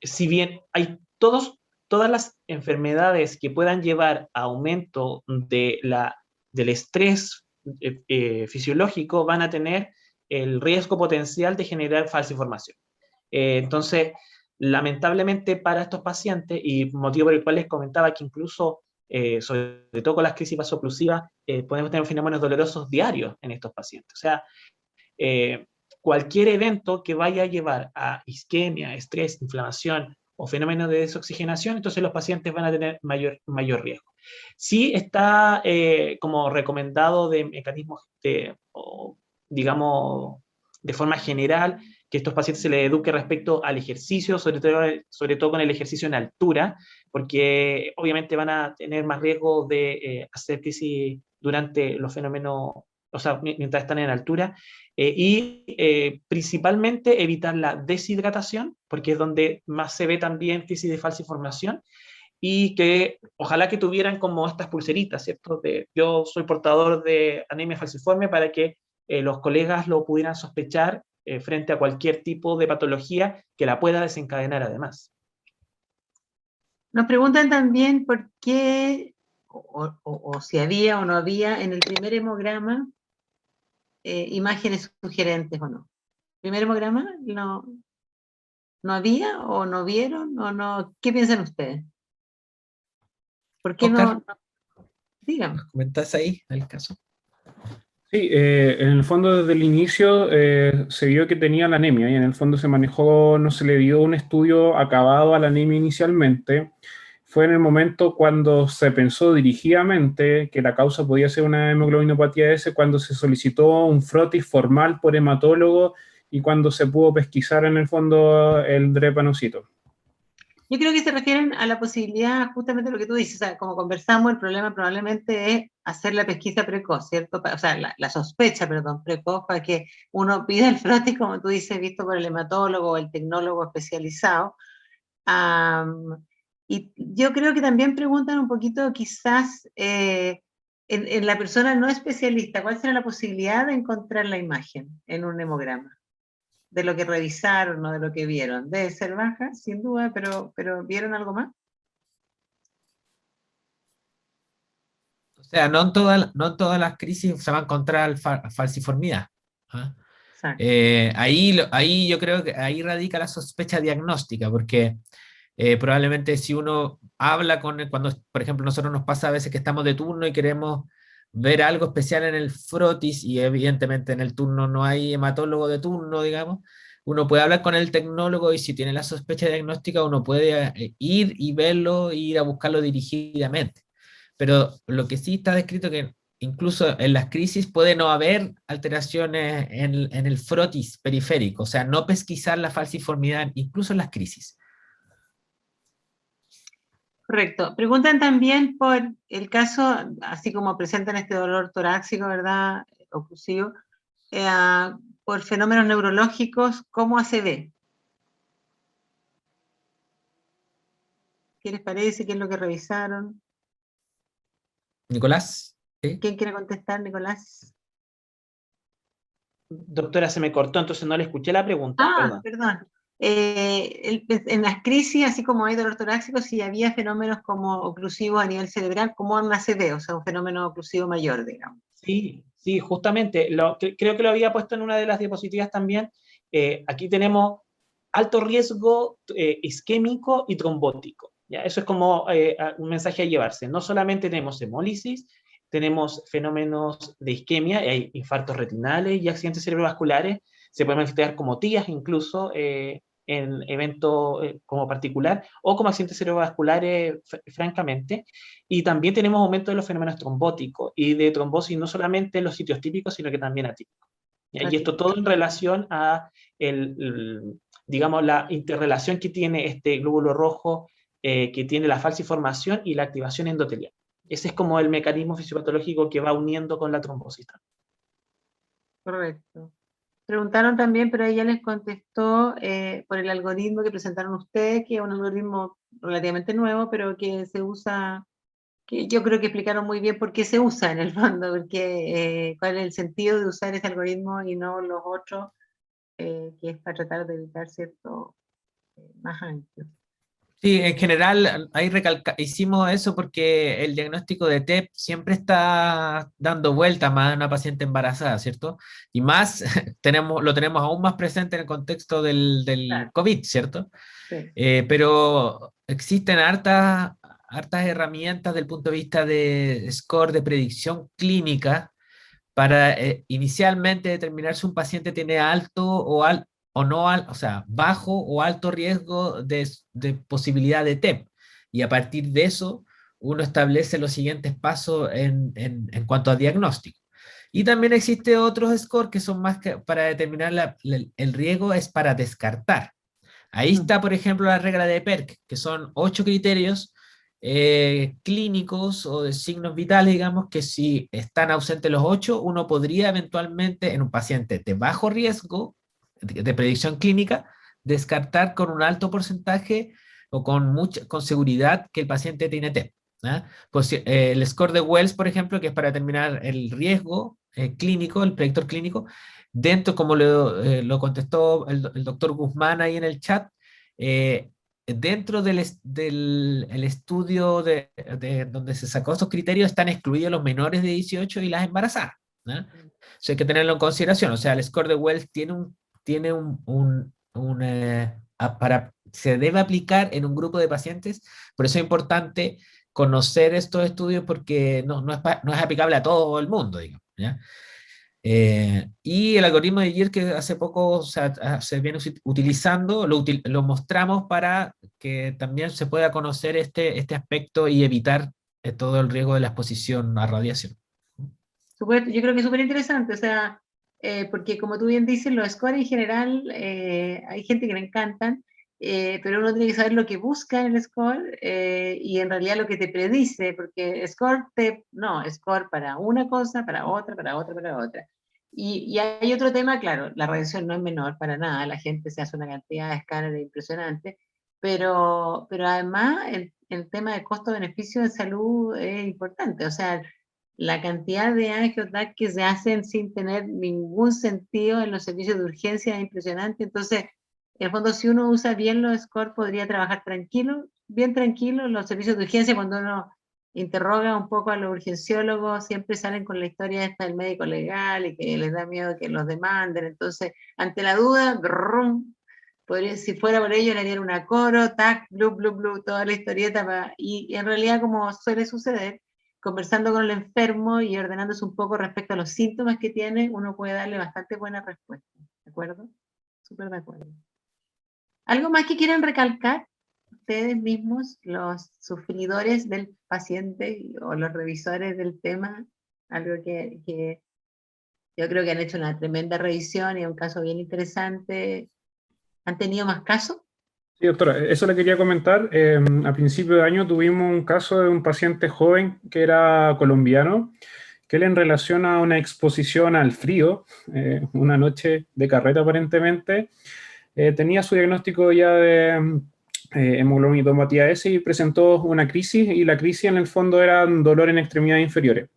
si bien hay todas las enfermedades que puedan llevar a aumento del estrés fisiológico, van a tener el riesgo potencial de generar falsa información. Entonces, lamentablemente para estos pacientes, y motivo por el cual les comentaba que incluso, sobre todo con las crisis vasoclusivas, podemos tener fenómenos dolorosos diarios en estos pacientes. O sea, cualquier evento que vaya a llevar a isquemia, estrés, inflamación o fenómenos de desoxigenación, entonces los pacientes van a tener mayor riesgo. Sí está como recomendado de mecanismos digamos, de forma general, que estos pacientes se les eduque respecto al ejercicio, sobre todo con el ejercicio en altura, porque obviamente van a tener más riesgo de hacer crisis durante los fenómenos, o sea, mientras están en altura, y principalmente evitar la deshidratación, porque es donde más se ve también crisis de falsa información, y que ojalá que tuvieran como estas pulseritas, ¿cierto? Yo soy portador de anemia falciforme, para que los colegas lo pudieran sospechar frente a cualquier tipo de patología que la pueda desencadenar además. Nos preguntan también por qué, o si había o no había en el primer hemograma imágenes sugerentes o no. ¿Primer hemograma no había o no vieron o no? ¿Qué piensan ustedes? ¿Por qué Oscar, no? Díganme. ¿Comentás ahí el caso? Sí, en el fondo desde el inicio se vio que tenía la anemia y en el fondo se manejó, no se le dio un estudio acabado a la anemia inicialmente. fue en el momento cuando se pensó dirigidamente que la causa podía ser una hemoglobinopatía S, cuando se solicitó un frotis formal por hematólogo y cuando se pudo pesquisar en el fondo el drepanocito. Yo creo que se refieren a la posibilidad, justamente lo que tú dices, o sea, como conversamos, el problema probablemente es hacer la pesquisa precoz, ¿cierto? O sea, la sospecha, perdón, precoz, para que uno pida el frotis, como tú dices, visto por el hematólogo o el tecnólogo especializado. Y yo creo que también preguntan un poquito, quizás, en la persona no especialista, ¿cuál será la posibilidad de encontrar la imagen en un hemograma? De lo que revisaron o de lo que vieron. Debe ser baja, sin duda, pero ¿vieron algo más? O sea, no en todas las crisis se va a encontrar falsiformidad. ¿Ah? Exacto. Ahí yo creo que ahí radica la sospecha diagnóstica, porque probablemente si uno habla cuando, por ejemplo, nosotros nos pasa a veces que estamos de turno y queremos ver algo especial en el frotis, y evidentemente en el turno no hay hematólogo de turno, digamos, uno puede hablar con el tecnólogo y si tiene la sospecha diagnóstica uno puede ir y verlo e ir a buscarlo dirigidamente. Pero lo que sí está descrito que incluso en las crisis puede no haber alteraciones en el frotis periférico, o sea, no pesquisar la falciformidad incluso en las crisis. Correcto. Preguntan también por el caso, así como presentan este dolor torácico, ¿verdad? Oclusivo, por fenómenos neurológicos como ACV. ¿Qué les parece? ¿Qué es lo que revisaron? Nicolás, ¿sí? ¿Quién quiere contestar, Nicolás? Doctora, se me cortó, entonces no le escuché la pregunta, perdón. Perdón. En las crisis, así como hay dolor torácico, si había fenómenos como oclusivos a nivel cerebral, como un ACV, o sea, un fenómeno oclusivo mayor, digamos. Sí, sí, justamente, creo que lo había puesto en una de las diapositivas también. Aquí tenemos alto riesgo isquémico y trombótico. ¿Ya? Eso es como un mensaje a llevarse. No solamente tenemos hemólisis, tenemos fenómenos de isquemia, hay infartos retinales y accidentes cerebrovasculares, se pueden manifestar como TIAs incluso en eventos como particular o como accidentes cerebrovasculares francamente. Y también tenemos aumento de los fenómenos trombóticos y de trombosis no solamente en los sitios típicos, sino que también atípicos. Y esto todo en relación a digamos, la interrelación que tiene este glóbulo rojo, que tiene la falciformación y la activación endotelial. Ese es como el mecanismo fisiopatológico que va uniendo con la trombosis. Correcto. Preguntaron también, pero ella les contestó por el algoritmo que presentaron ustedes, que es un algoritmo relativamente nuevo, pero que se usa, que yo creo que explicaron muy bien por qué se usa en el fondo, porque cuál es el sentido de usar ese algoritmo y no los otros, que es para tratar de evitar cierto más amplio. Sí, en general ahí hicimos eso porque el diagnóstico de TEP siempre está dando vueltas más a una paciente embarazada, ¿cierto? Y más lo tenemos aún más presente en el contexto del Claro. COVID, ¿cierto? Sí. Pero existen hartas herramientas desde el punto de vista de score de predicción clínica para inicialmente determinar si un paciente tiene alto o no, o sea, bajo o alto riesgo de posibilidad de TEP. Y a partir de eso, uno establece los siguientes pasos en cuanto a diagnóstico. Y también existe otros scores que son más que para determinar el riesgo, es para descartar. Ahí está, por ejemplo, la regla de PERC, que son 8 criterios clínicos o de signos vitales, digamos, que si están ausentes los 8, uno podría eventualmente en un paciente de bajo riesgo de predicción clínica descartar con un alto porcentaje o con seguridad que el paciente tiene TEP. Pues, el score de Wells, por ejemplo, que es para determinar el riesgo clínico, el predictor clínico, dentro, como lo contestó el doctor Guzmán ahí en el chat, dentro del estudio donde se sacó estos criterios están excluidos los menores de 18 y las embarazadas. ¿No? Eso hay que tenerlo en consideración. O sea, el score de Wells se debe aplicar en un grupo de pacientes, por eso es importante conocer estos estudios porque no es aplicable a todo el mundo, digamos, ¿ya? Y el algoritmo de Year que hace poco se viene utilizando, lo mostramos para que también se pueda conocer este aspecto y evitar todo el riesgo de la exposición a radiación. Yo creo que es súper interesante, o sea, porque como tú bien dices, los scores en general, hay gente que le encantan, pero uno tiene que saber lo que busca en el score y en realidad lo que te predice, porque score para una cosa, para otra, para otra, para otra. Y hay otro tema, claro, la radiación no es menor para nada, la gente se hace una cantidad de escáneres impresionante, pero además el tema de costo-beneficio de salud es importante, o sea, la cantidad de angioTAC que se hacen sin tener ningún sentido en los servicios de urgencia es impresionante. Entonces, en el fondo, si uno usa bien los scores, podría trabajar tranquilo, bien tranquilo. En los servicios de urgencia, cuando uno interroga un poco a los urgenciólogos, siempre salen con la historia esta del médico legal y que les da miedo que los demanden. Entonces, ante la duda, brum, si fuera por ello, le harían una coro, tac, blu, blu, blu, toda la historieta. Y en realidad, como suele suceder, conversando con el enfermo y ordenándose un poco respecto a los síntomas que tiene, uno puede darle bastante buena respuesta. ¿De acuerdo? Súper de acuerdo. ¿Algo más que quieran recalcar ustedes mismos, los sufridores del paciente o los revisores del tema? Algo que yo creo que han hecho una tremenda revisión y un caso bien interesante. ¿Han tenido más casos? Sí, doctora, eso le quería comentar. A principio de año tuvimos un caso de un paciente joven que era colombiano, que él en relación a una exposición al frío, una noche de carreta aparentemente, tenía su diagnóstico ya de hemoglobinopatia S y presentó una crisis, y la crisis en el fondo era dolor en extremidades inferiores.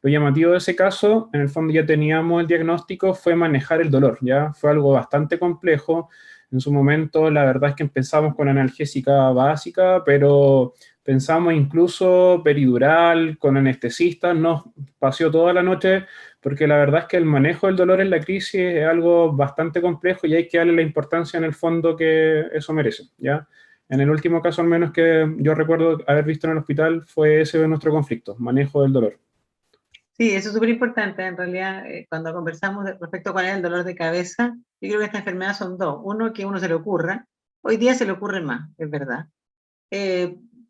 Lo llamativo de ese caso, en el fondo ya teníamos el diagnóstico, fue manejar el dolor, ya fue algo bastante complejo. En su momento, la verdad es que empezamos con analgésica básica, pero pensamos incluso peridural, con anestesista, nos paseó toda la noche, porque la verdad es que el manejo del dolor en la crisis es algo bastante complejo y hay que darle la importancia en el fondo que eso merece, ¿ya? En el último caso, al menos que yo recuerdo haber visto en el hospital, fue ese nuestro conflicto, manejo del dolor. Sí, eso es súper importante. En realidad, cuando conversamos respecto a cuál es el dolor de cabeza, yo creo que esta enfermedad son dos. Uno, que uno se le ocurra. Hoy día se le ocurre más, es verdad.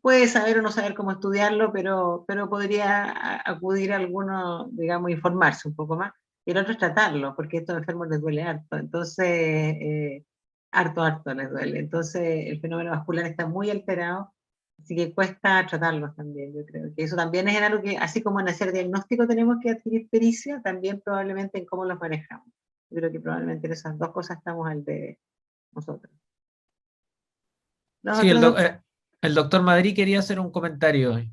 Puede saber o no saber cómo estudiarlo, pero podría acudir a alguno, digamos, informarse un poco más. Y el otro es tratarlo, porque a estos enfermos les duele harto. Entonces, harto les duele. Entonces, el fenómeno vascular está muy alterado. Así que cuesta tratarlos también, yo creo que eso también es algo que, así como en hacer diagnóstico tenemos que adquirir pericia, también probablemente en cómo los manejamos. Yo creo que probablemente en esas dos cosas estamos al de nosotros. Los Sí, otros dos, el doctor Madrid quería hacer un comentario.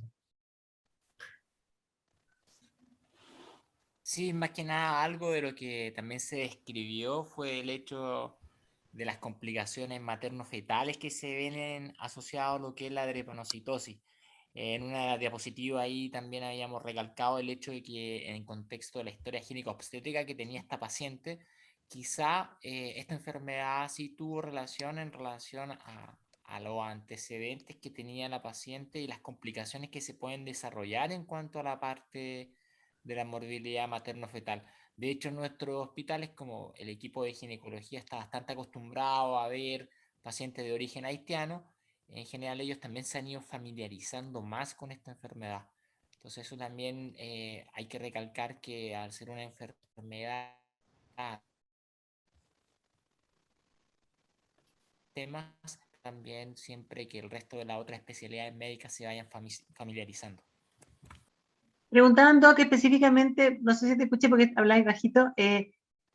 Sí, más que nada algo de lo que también se describió fue el hecho de las complicaciones materno-fetales que se ven asociadas a lo que es la drepanocitosis. En una diapositiva ahí también habíamos recalcado el hecho de que en contexto de la historia gínico-obstétrica que tenía esta paciente, quizá esta enfermedad sí tuvo relación a los antecedentes que tenía la paciente y las complicaciones que se pueden desarrollar en cuanto a la parte de la morbilidad materno-fetal. De hecho, en nuestros hospitales, como el equipo de ginecología está bastante acostumbrado a ver pacientes de origen haitiano, en general ellos también se han ido familiarizando más con esta enfermedad. Entonces eso también hay que recalcar que al ser una enfermedad temas, también siempre que el resto de las otras especialidades médicas se vayan familiarizando. preguntaban Doc específicamente, no sé si te escuché porque habláis bajito,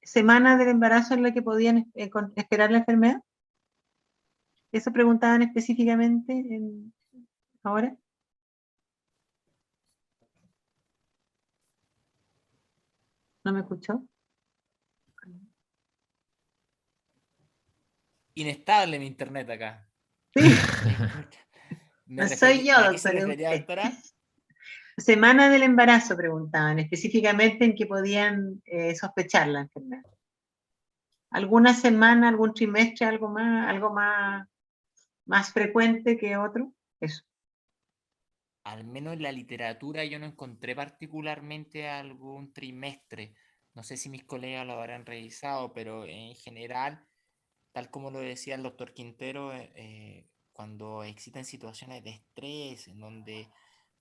semana del embarazo en la que podían esperar la enfermedad. ¿Eso preguntaban específicamente ahora? ¿No me escuchó? Inestable mi internet acá. Sí, ¿Me no soy yo, ¿A qué se doctor, es refería, usted. doctora? Semana del embarazo preguntaban, específicamente en que podían sospechar la enfermedad. ¿Alguna semana, algún trimestre, algo más frecuente que otro? Eso. Al menos en la literatura yo no encontré particularmente algún trimestre. No sé si mis colegas lo habrán revisado, pero en general, tal como lo decía el doctor Quintero, cuando existen situaciones de estrés en donde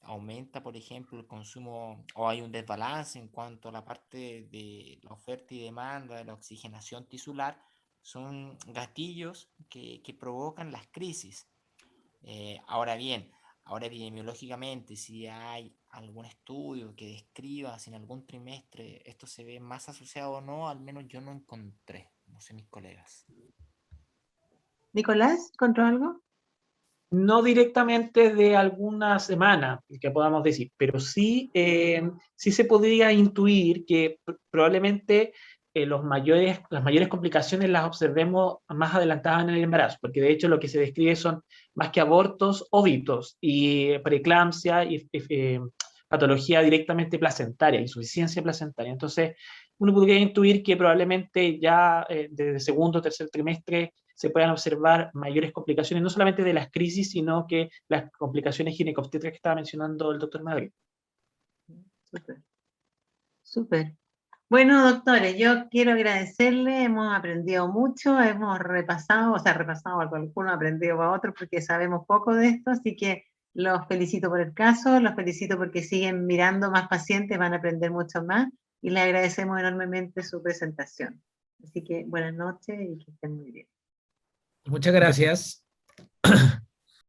aumenta, por ejemplo, el consumo o hay un desbalance en cuanto a la parte de la oferta y demanda de la oxigenación tisular, son gatillos que provocan las crisis. Ahora bien, ahora epidemiológicamente, si hay algún estudio que describa si en algún trimestre esto se ve más asociado o no, al menos yo no encontré, no sé mis colegas. Nicolás, ¿encontró algo? No directamente de alguna semana, que podamos decir, pero sí, sí se podría intuir que probablemente las mayores complicaciones las observemos más adelantadas en el embarazo, porque de hecho lo que se describe son más que abortos, óbitos y preeclampsia y patología directamente placentaria, insuficiencia placentaria. Entonces, uno podría intuir que probablemente ya desde el segundo o tercer trimestre se puedan observar mayores complicaciones, no solamente de las crisis, sino que las complicaciones ginecobstétricas que estaba mencionando el doctor Madrid. Súper. Súper. Bueno, doctores, yo quiero agradecerle, hemos aprendido mucho, hemos repasado, o sea, repasado algo, algunos aprendido para otros porque sabemos poco de esto, así que los felicito por el caso, los felicito porque siguen mirando más pacientes, van a aprender mucho más y le agradecemos enormemente su presentación. Así que buenas noches y que estén muy bien. Muchas gracias.